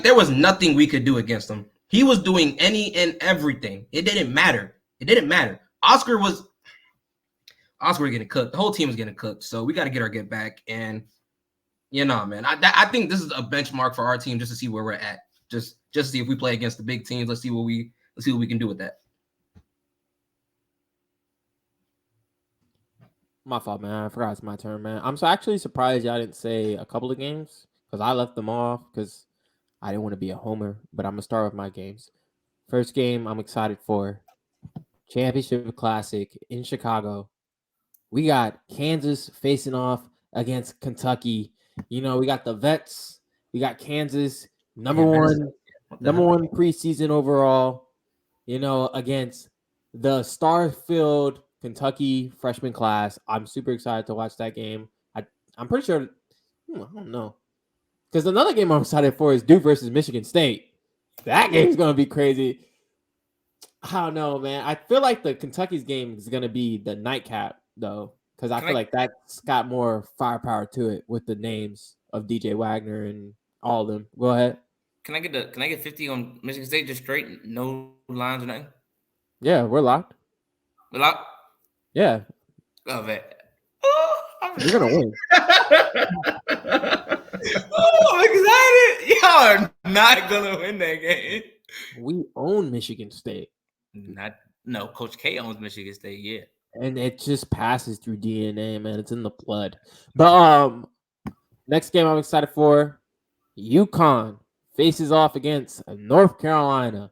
there was nothing we could do against him. He was doing any and everything. It didn't matter. Oscar was getting cooked. The whole team was getting cooked. So we got to get our get back. And man, I think this is a benchmark for our team just to see where we're at. Just see if we play against the big teams. Let's see what we can do with that. My fault, man. I forgot it's my turn, man. I'm so actually surprised y'all didn't say a couple of games because I left them off because I didn't want to be a homer. But I'm gonna start with my games. First game I'm excited for. Championship Classic in Chicago. We got Kansas facing off against Kentucky. We got the vets. We got Kansas, number one preseason overall, against the star-filled Kentucky freshman class. I'm super excited to watch that game. I'm pretty sure, I don't know. Because another game I'm excited for is Duke versus Michigan State. That game's going to be crazy. I don't know, man. I feel like the Kentucky's game is going to be the nightcap, though, because I feel like that's got more firepower to it with the names of DJ Wagner and all of them. Go ahead. Can I get 50 on Michigan State just straight? No lines or nothing? Yeah, we're locked. We're locked? Yeah. Oh, man. You're going to win. I'm excited. Y'all are not going to win that game. We own Michigan State. No, Coach K owns Michigan State, yeah. And it just passes through DNA, man. It's in the blood. But next game I'm excited for, UConn faces off against North Carolina.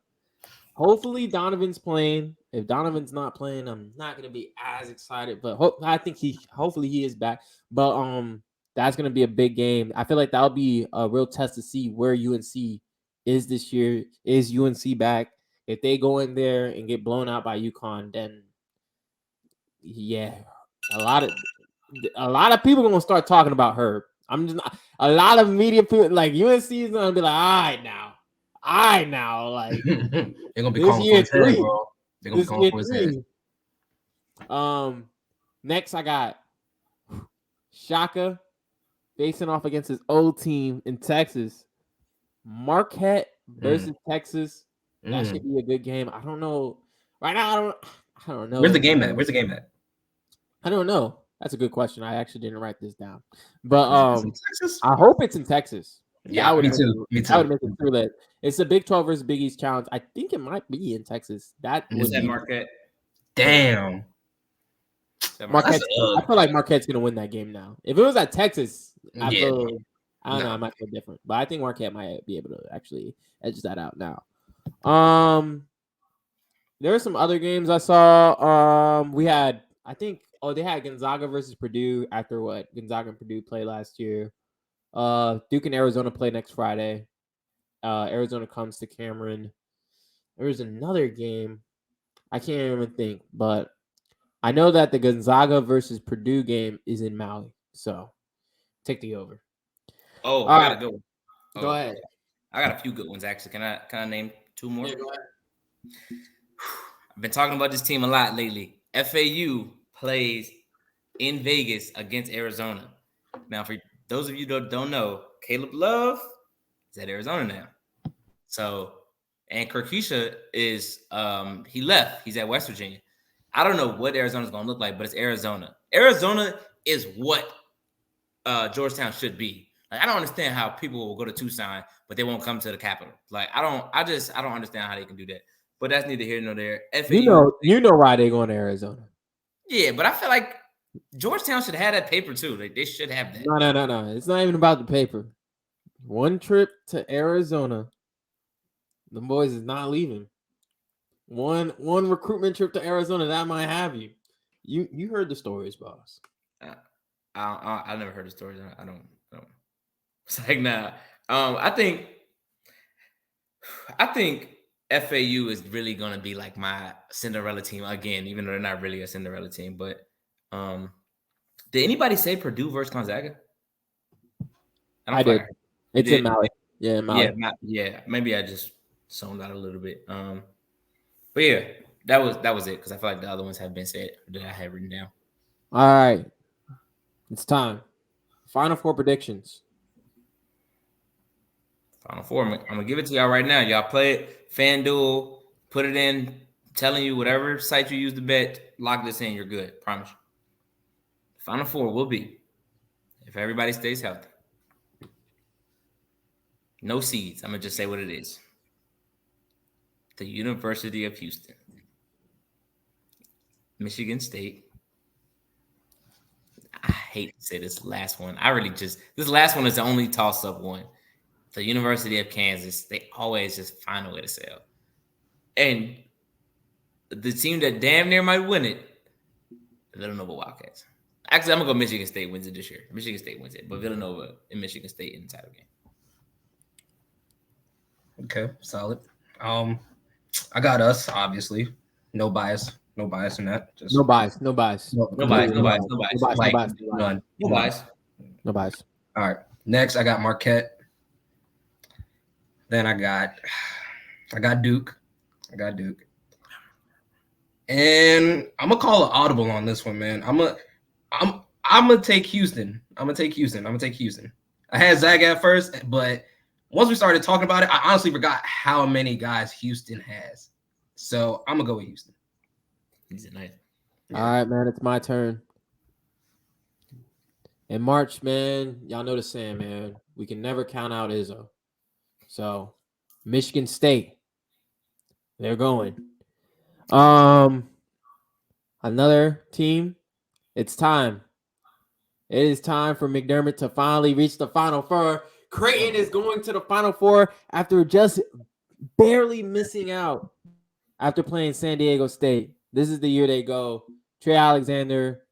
Hopefully Donovan's playing. If Donovan's not playing, I'm not going to be as excited. But I think hopefully he is back. But that's going to be a big game. I feel like that'll be a real test to see where UNC is this year. Is UNC back? If they go in there and get blown out by UConn, then yeah, a lot of people are gonna start talking about Herb. A lot of media people like UNC is gonna be like, all right now, like they're gonna be calling for his head, bro. They're gonna be calling for his head. Next I got Shaka facing off against his old team in Texas. Marquette versus Texas. That should be a good game. I don't know. Right now, I don't know. Where's the game at? I don't know. That's a good question. I actually didn't write this down. But I hope it's in Texas. Yeah, me too. I would make it through that. It's a Big 12 versus Big East challenge. I think it might be in Texas. Is that Marquette? Damn. Marquette. I feel like Marquette's gonna win that game now. If it was at Texas, I don't know. I might feel different, but I think Marquette might be able to actually edge that out now. There were some other games I saw. We had, they had Gonzaga versus Purdue after what Gonzaga and Purdue played last year. Duke and Arizona play next Friday. Arizona comes to Cameron. There was another game. I can't even think, but I know that the Gonzaga versus Purdue game is in Maui. So take the over. Oh, I got a good one. Go ahead. I got a few good ones actually. Can I name two more? Yeah, go ahead. I've been talking about this team a lot lately. FAU plays in Vegas against Arizona. Now, for those of you that don't know, Caleb Love is at Arizona now. So, and Kirkisha is he left. He's at West Virginia. I don't know what Arizona's going to look like, but it's Arizona. Arizona is what Georgetown should be. Like, I don't understand how people will go to Tucson, but they won't come to the capital. Like, I don't understand how they can do that. but that's neither here nor there. FAU, you know why they going to Arizona? Yeah, but I feel like Georgetown should have that paper too. Like they should have that. No. It's not even about the paper. One trip to Arizona, the boys is not leaving. One recruitment trip to Arizona, that might have you. You heard the stories, boss. I never heard the stories. I don't. It's like nah. I think FAU is really gonna be like my Cinderella team again, even though they're not really a Cinderella team. But did anybody say Purdue versus Gonzaga? I did. It's in Maui. Yeah, in Maui. Yeah. Maybe I just zoned out a little bit. But yeah, that was it because I feel like the other ones have been said that I had written down. All right, it's time. Final four predictions. Final four. I'm gonna give it to y'all right now. Y'all play it. FanDuel, put it in. Telling you whatever site you use to bet, lock this in. You're good. Promise you. Final four will be if everybody stays healthy. No seeds. I'm gonna just say what it is. The University of Houston, Michigan State. I hate to say this last one. This last one is the only toss-up one. The University of Kansas. They always just find a way to sell. And the team that damn near might win it, the Villanova Wildcats. Actually, I'm gonna go Michigan State wins it this year. Michigan State wins it, but Villanova and Michigan State in the title game. Okay, solid. I got us, obviously. No bias in that. Just no bias. No bias. All right. Next, I got Marquette. Then I got Duke. And I'm gonna call an audible on this one, man. I'm gonna take Houston. I had Zag at first, but once we started talking about it, I honestly forgot how many guys Houston has. So I'm gonna go with Houston. He's a nice. All right, man. It's my turn. In March, man, y'all know the saying, man. We can never count out Izzo. So, Michigan State, they're going. Another team. It's time. It is time for McDermott to finally reach the Final Four. Creighton is going to the Final Four after just barely missing out after playing San Diego State. This is the year they go. Trey Alexander,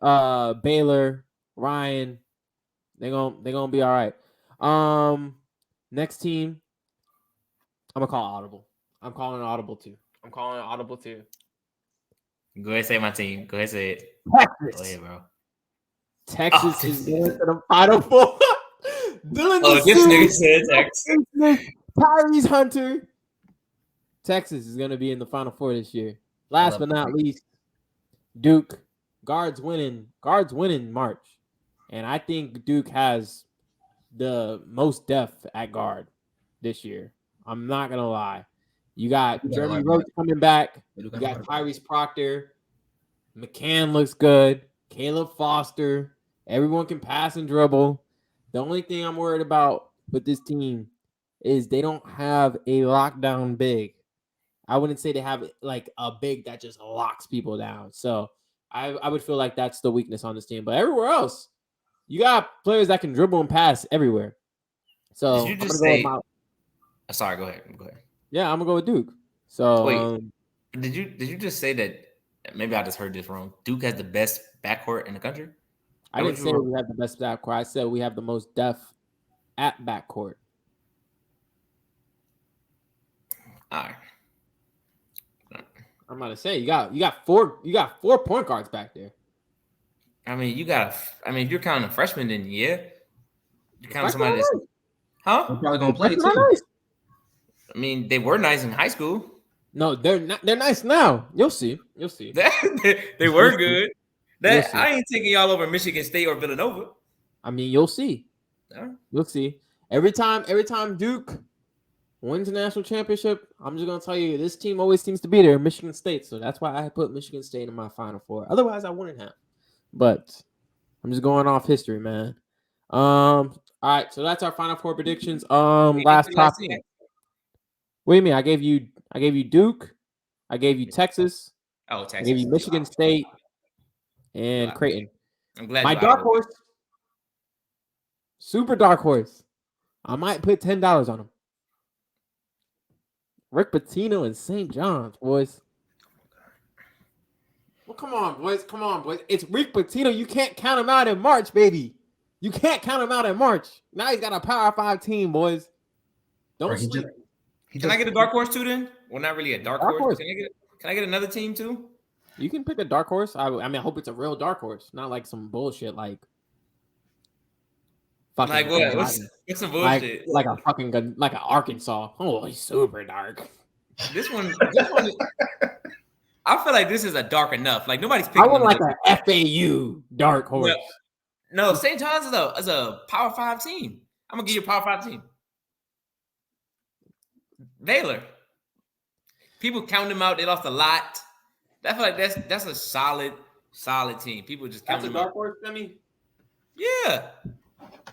Baylor, Ryan. They're gonna be all right. Next team, I'm gonna call audible. I'm calling audible too. Go ahead, say my team. Go ahead, say it. Texas. Go ahead, bro. Texas is going to the Final Four. This nigga said Texas. Tyrese Hunter. Texas is going to be in the Final Four this year. Last but not least, Duke. Guards winning March. And I think Duke has the most depth at guard this year. I'm not going to lie. You got Jeremy Roach coming back. You got Tyrese Proctor. McCann looks good. Caleb Foster. Everyone can pass and dribble. The only thing I'm worried about with this team is they don't have a lockdown big. I wouldn't say they have like a big that just locks people down. So I would feel like that's the weakness on this team. But everywhere else, you got players that can dribble and pass everywhere. So did you just say? Sorry, go ahead. Yeah, I'm gonna go with Duke. So wait, did you just say that? Maybe I just heard this wrong. Duke has the best backcourt in the country. I didn't say we have the best backcourt. I said we have the most depth at backcourt. All right. I'm about to say you got four point guards back there. I mean, if you're counting freshmen, then yeah, you're counting somebody that's They're probably gonna play too. Nice. I mean, they were nice in high school. No, they're not. They're nice now. You'll see. They were good. I ain't taking y'all over Michigan State or Villanova. I mean, you'll see. Right. You'll see. Every time Duke wins a national championship, I'm just gonna tell you this team always seems to be there, Michigan State. So that's why I put Michigan State in my Final Four. Otherwise, I wouldn't have. But I'm just going off history, man. All right, so that's our Final Four predictions. Last topic. What do you mean? I gave you Duke, I gave you Texas. Oh, Texas. I gave you Michigan State and Creighton. I'm glad. My dark horse, super dark horse. I might put $10 on him. Rick Pitino and St. John's, boys. Well, come on, boys. Come on, boys. It's Rick Pitino. You can't count him out in March, baby. You can't count him out in March. Now he's got a Power 5 team, boys. Don't sleep. Can I get a dark horse too then? Well, not really a dark horse. Can I get another team too? You can pick a dark horse. I mean, I hope it's a real dark horse, not like some bullshit like. Like what? What's some bullshit? Like a fucking gun, like an Arkansas. Oh, he's super dark. This one. I feel like this is a dark enough. Like nobody's picking. I want like a FAU dark horse. No, St. John's is a Power 5 team. I'm gonna give you a Power 5 team. Baylor. People count them out. They lost a lot. I feel like that's a solid team. People just count them out. That's a dark horse, Femi? Yeah.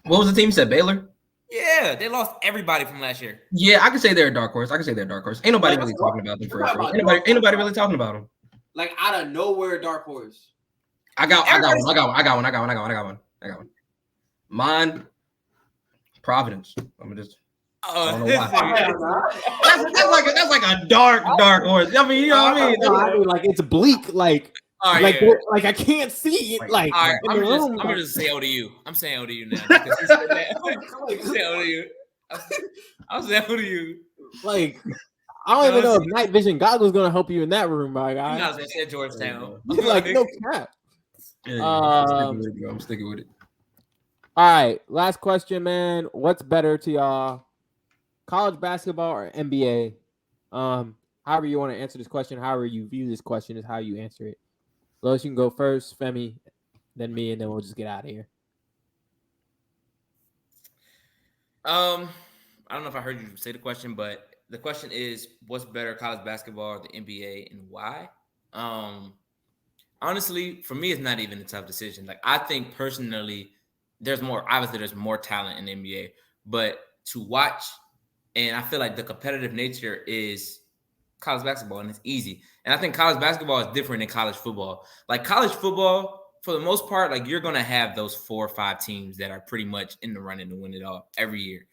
What was the team you said? Baylor? Yeah, they lost everybody from last year. Yeah, I can say they're a dark horse. Ain't nobody really talking about them for real. Ain't nobody really talking about them. Like out of nowhere, dark horse. I got one. Mine, Providence. I'm gonna just. I don't know why. that's like a dark horse. I mean, you know what I mean? Like it's bleak. Like right, like I can't see it. Like all right, I'm gonna just say ODU. I'm saying ODU now. I'm saying ODU. I'm saying ODU. Like I don't even know if night vision goggles gonna help you in that room, my guy. I was gonna say Georgetown. Like no cap. I'm sticking with it. All right, last question, man. What's better to y'all, college basketball or NBA? However you want to answer this question, however you view this question is how you answer it. Lois, you can go first, Femi, then me, and then we'll just get out of here. I don't know if I heard you say the question, but the question is, what's better, college basketball or the NBA, and why? Honestly, for me, it's not even a tough decision. Like, I think personally, there's more talent in the NBA, but to watch, and I feel like the competitive nature is college basketball, and it's easy. And I think college basketball is different than college football. Like college football, for the most part, like you're going to have those 4 or 5 teams that are pretty much in the running to win it all every year.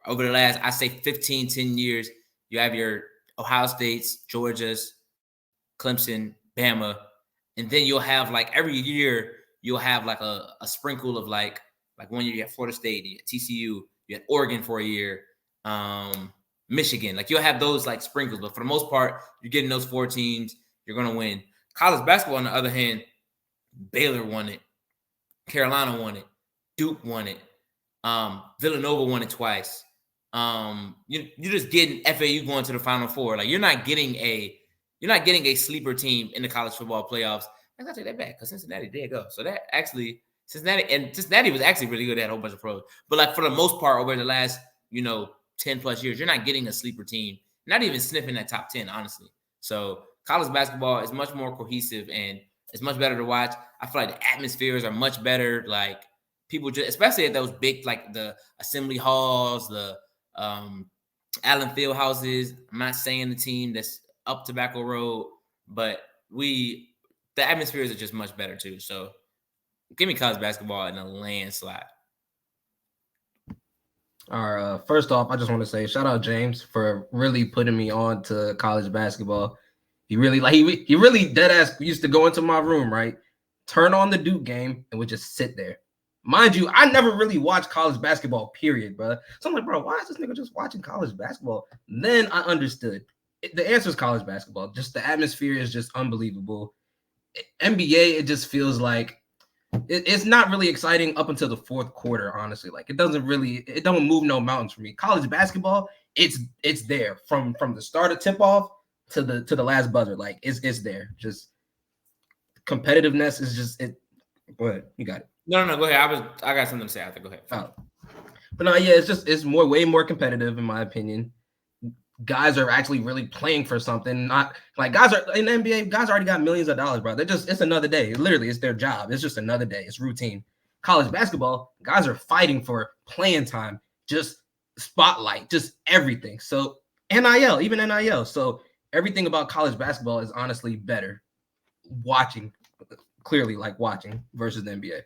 Over the last, I say 15, 10 years, you have your Ohio States, Georgias, Clemson, Bama, and then you'll have like every year, you'll have like a sprinkle of like 1 year you have Florida State, you had TCU, you had Oregon for a year, Michigan. Like you'll have those like sprinkles, but for the most part, you're getting those 4 teams, you're going to win. College basketball, on the other hand, Baylor won it. Carolina won it. Duke won it. Villanova won it twice. You're just getting FAU going to the Final Four. Like you're not getting a sleeper team in the college football playoffs. I gotta take that back because Cincinnati did go. So that actually Cincinnati was actually really good at a whole bunch of pros. But like for the most part, over the last 10 plus years, you're not getting a sleeper team, not even sniffing that top 10, honestly. So college basketball is much more cohesive and it's much better to watch. I feel like the atmospheres are much better. Like people just, especially at those big, like the assembly halls, the Allen Field houses. I'm not saying the team that's up Tobacco Road, but the atmospheres are just much better too. So give me college basketball in a landslide. All right. First off, I just want to say shout out James for really putting me on to college basketball. He really he really dead ass used to go into my room, right? Turn on the Duke game and would just sit there. Mind you, I never really watched college basketball, period, bro. So I'm like, bro, why is this nigga just watching college basketball? Then I understood. The answer is college basketball. Just the atmosphere is just unbelievable. NBA, it just feels like it's not really exciting up until the fourth quarter, honestly. Like it don't move no mountains for me. College basketball, it's there from the start of tip off to the last buzzer. Like it's there. Just competitiveness is just it. Go ahead, you got it. No, go ahead. I got something to say after. Go ahead. Oh. But no, yeah, it's way more competitive in my opinion. Guys are actually really playing for something. Not like guys are in the NBA. Guys already got millions of dollars, bro. It's another day. Literally, it's their job. It's just another day. It's routine. College basketball, guys are fighting for playing time, just spotlight, just everything. So NIL, even NIL. So everything about college basketball is honestly better watching, clearly like watching versus the NBA.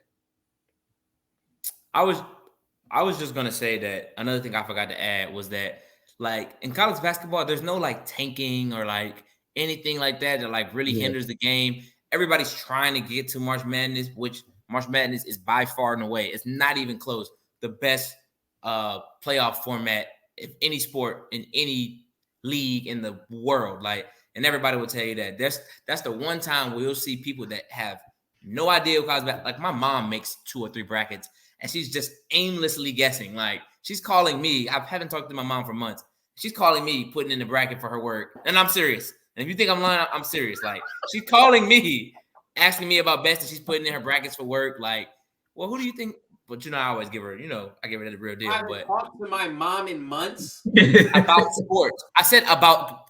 I was just gonna say that another thing I forgot to add was that like in college basketball, there's no like tanking or like anything like that like really hinders the game. Everybody's trying to get to March Madness, which March Madness is by far and away. It's not even close. The best playoff format of any sport in any league in the world. Like, and everybody will tell you that. That's the one time where you'll see people that have no idea what college basketball. Like my mom makes 2 or 3 brackets, and she's just aimlessly guessing. Like she's calling me. I haven't talked to my mom for months. She's calling me, putting in the bracket for her work, and I'm serious. And if you think I'm lying, I'm serious. Like she's calling me, asking me about bets that she's putting in her brackets for work. Like, well, who do you think? But I always give her, I give her the real deal. I haven't talked to my mom in months about sports. I said about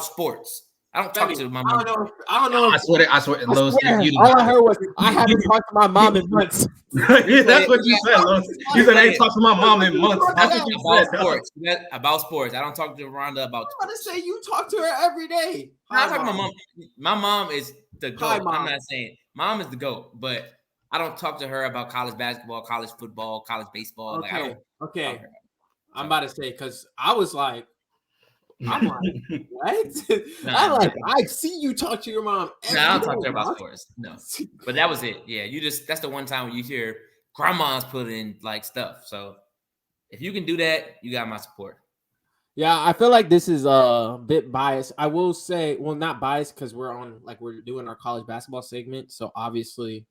sports. I don't talk to my mom. I don't know. I swear. Los, all I heard was I haven't talked to my mom in months. That's what you said, Los. You said I ain't talked to my mom in months. That's what you about said. Sports. About sports. I don't talk to Rhonda about. I'm about to say you talk to her every day. I talk to my mom. My mom is the GOAT. I'm not saying mom is the GOAT, but I don't talk to her about college basketball, college football, college baseball. Okay. I'm about to say because I was like, I'm like, what? I see you talk to your mom. No, I don't talk to her about sports. No, but that was it. Yeah, that's the one time when you hear grandma's put in like stuff. So if you can do that, you got my support. Yeah, I feel like this is a bit biased. I will say, well, not biased because we're doing our college basketball segment. So obviously,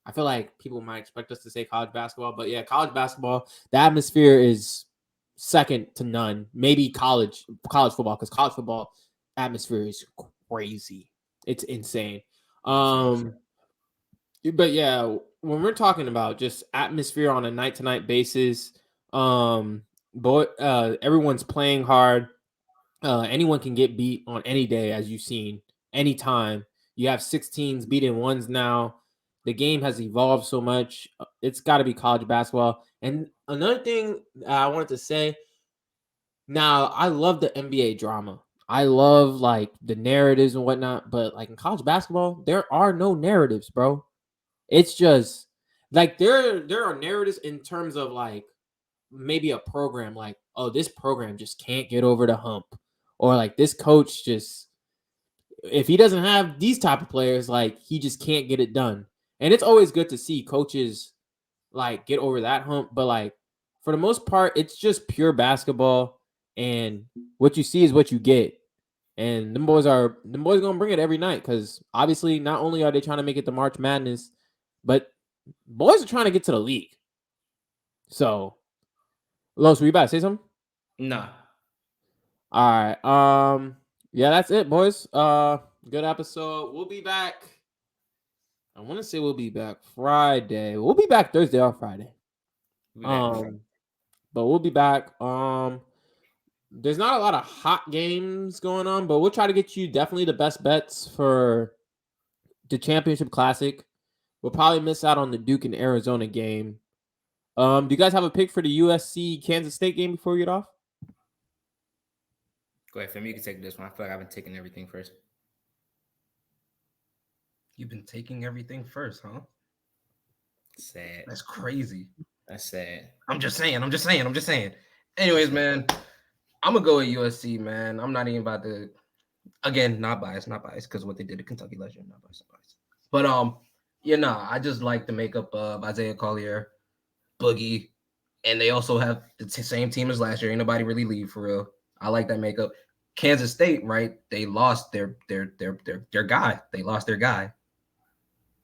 I feel like people might expect us to say college basketball, but yeah, college basketball, the atmosphere is second to none. Maybe college football, because college football atmosphere is crazy. It's insane. But yeah, when we're talking about just atmosphere on a night-to-night basis, everyone's playing hard. Anyone can get beat on any day, as you've seen, anytime. You have 16s beating ones now. The game has evolved so much. It's got to be college basketball. And another thing I wanted to say, now I love the NBA drama. I love like the narratives and whatnot, but like in college basketball, there are no narratives, bro. It's just like there are narratives in terms of like maybe a program, like, oh, this program just can't get over the hump, or like this coach just, if he doesn't have these type of players, like he just can't get it done. And it's always good to see coaches like get over that hump, but like for the most part, it's just pure basketball, and what you see is what you get. And them boys gonna bring it every night, because obviously not only are they trying to make it to March Madness, but boys are trying to get to the league. So, Los, were you about to say something? No. All right. Yeah, that's it, boys. Good episode. We'll be back. I want to say we'll be back Friday. We'll be back Thursday or Friday. But we'll be back. There's not a lot of hot games going on, but we'll try to get you definitely the best bets for the championship classic. We'll probably miss out on the Duke and Arizona game. Do you guys have a pick for the USC Kansas State game before we get off? Go ahead, Femi. You can take this one. I feel like I've been taking everything first. You've been taking everything first, huh? Sad. That's crazy. That's sad. I'm just saying. Anyways, man, I'm gonna go with USC, man. I'm not even about to. Again, not biased, because what they did to Kentucky last year, not biased. But I just like the makeup of Isaiah Collier, Boogie, and they also have the same team as last year. Ain't nobody really leave for real. I like that makeup. Kansas State, right? They lost their guy. They lost their guy.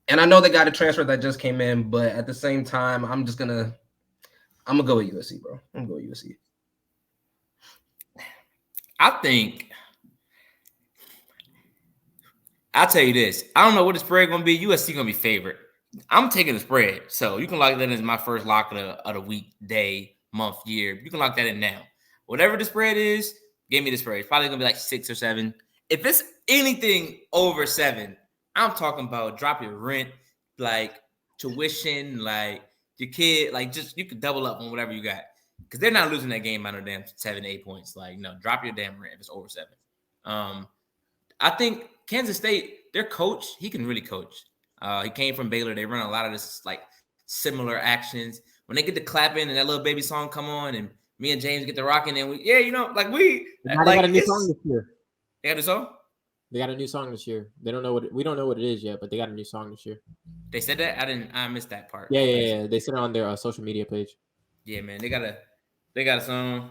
And I know they got a transfer that just came in, but at the same time, I'm gonna go with USC, bro. I'm gonna go with USC. I'll tell you this. I don't know what the spread gonna be. USC gonna be favored. I'm taking the spread, so you can lock that in as my first lock of the week, day, month, year. You can lock that in now. Whatever the spread is, give me the spread. It's probably gonna be like 6 or 7. If it's anything over 7, I'm talking about drop your rent, like tuition, like your kid, like just you could double up on whatever you got, because they're not losing that game by no damn 7, 8 points. Like, no, drop your damn rent if it's over 7. I think Kansas State, their coach, he can really coach. He came from Baylor. They run a lot of this like similar actions. When they get to clapping and that little baby song come on, and me and James get to rocking, and they got a new song this year. They got a song. They got a new song this year. We don't know what it is yet, but they got a new song this year. They said that? I missed that part. Yeah. They said it on their social media page. Yeah, man. They got a song.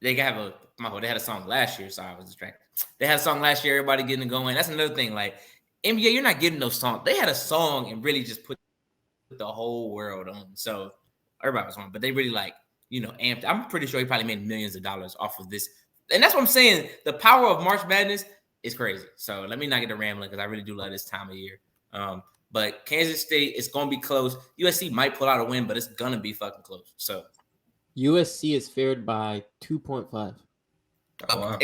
They had a song last year. Sorry, I was distracted. They had a song last year. Everybody getting it going. That's another thing. Like NBA, you're not getting those songs. They had a song and really just put the whole world on. So everybody was on, but they really amped. I'm pretty sure he probably made millions of dollars off of this. And that's what I'm saying. The power of March Madness is crazy. So let me not get to rambling because I really do love this time of year. But Kansas State, it's going to be close. USC might pull out a win, but it's going to be fucking close. So USC is favored by 2.5. Oh, wow.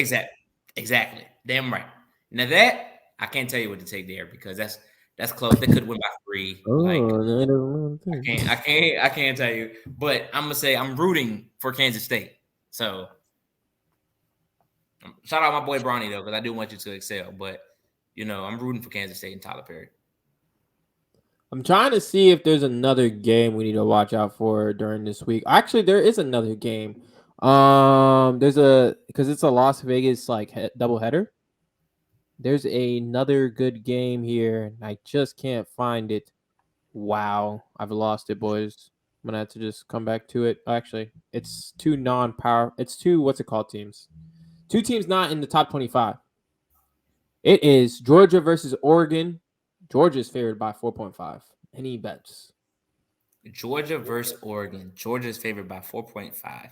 Exactly. Damn right. Now that, I can't tell you what to take there because that's close. They could win by 3. I can't tell you. But I'm going to say I'm rooting for Kansas State. So shout out my boy Bronny, though, because I do want you to excel. But, I'm rooting for Kansas State and Tyler Perry. I'm trying to see if there's another game we need to watch out for during this week. Actually, there is another game. Because it's a Las Vegas doubleheader. There's another good game here, and I just can't find it. Wow, I've lost it, boys. I'm gonna have to just come back to it. Actually, it's two non-power. It's two teams. Two teams not in the top 25. It is Georgia versus Oregon. Georgia's favored by 4.5. Any bets? Georgia versus Oregon. Georgia's favored by 4.5.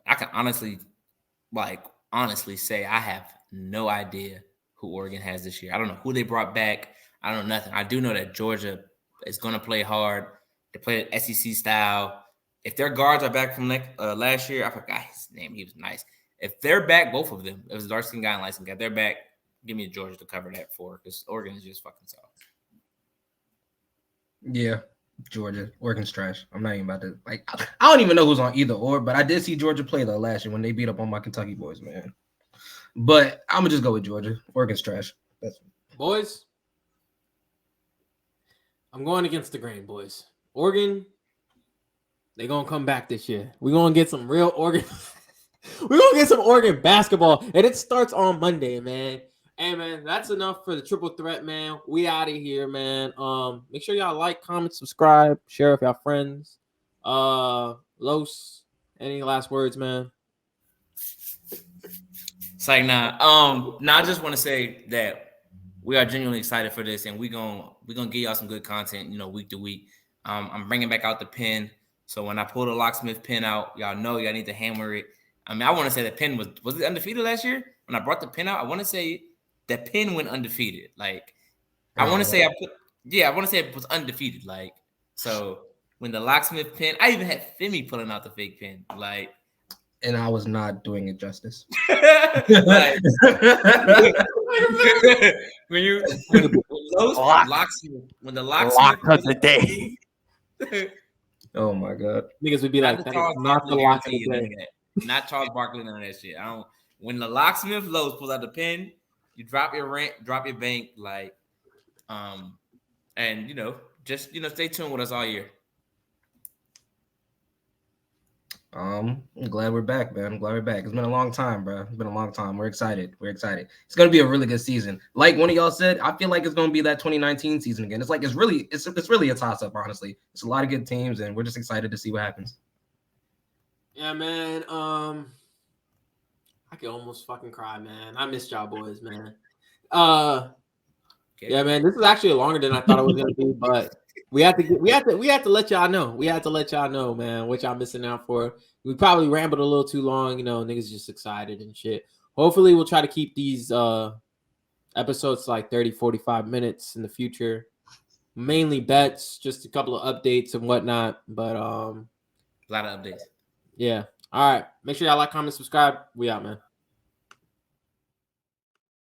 I can honestly say I have no idea who Oregon has this year. I don't know who they brought back. I don't know nothing. I do know that Georgia is going to play hard. They play SEC style. If their guards are back from last year, I forgot his name. He was nice. If they're back, both of them, it was a dark-skinned guy and light-skinned guy. They're back. Give me Georgia to cover that for because Oregon is just fucking soft. Yeah, Georgia. Oregon's trash. I'm not even about to I don't even know who's on either or, but I did see Georgia play though last year when they beat up on my Kentucky boys, man. But I'm gonna just go with Georgia. Oregon's trash. Boys, I'm going against the grain, boys. Oregon, they're gonna come back this year. We're gonna get some real Oregon. We're gonna get some Oregon basketball, and it starts on Monday, man. Hey, man, that's enough for the triple threat, man. We out of here, man. Make sure y'all like, comment, subscribe, share with y'all friends. Los, any last words, man? It's like, nah. I just want to say that we are genuinely excited for this, and we're gonna give y'all some good content, week to week. I'm bringing back out the pen, so when I pull the Locksmith pen out, y'all know y'all need to hammer it. I mean, I want to say the pen was it undefeated last year? When I brought the pen out, I want to say that pen went undefeated. I want to say it was undefeated. So when the Locksmith pen, I even had Femi pulling out the fake pen. And I was not doing it justice. when the Locksmith of the day. Oh my God. Niggas would be like, that is not the lock of the day. Not Charles Barkley, none of that shit. When the Locksmith Lowe's pulls out the pen, you drop your rent, drop your bank, and just stay tuned with us all year. I'm glad we're back, man. I'm glad we're back. It's been a long time, bro. It's been a long time. We're excited. It's gonna be a really good season. Like one of y'all said, I feel like it's gonna be that 2019 season again. It's really a toss-up, honestly. It's a lot of good teams, and we're just excited to see what happens. Yeah, man. I could almost fucking cry, man. I missed y'all boys, man. Yeah, man. This is actually longer than I thought it was gonna be, but we have to let y'all know. We have to let y'all know, man, what y'all missing out for. We probably rambled a little too long, niggas just excited and shit. Hopefully we'll try to keep these episodes 30, 45 minutes in the future. Mainly bets, just a couple of updates and whatnot, but a lot of updates. Yeah. All right. Make sure y'all like, comment, subscribe. We out, man.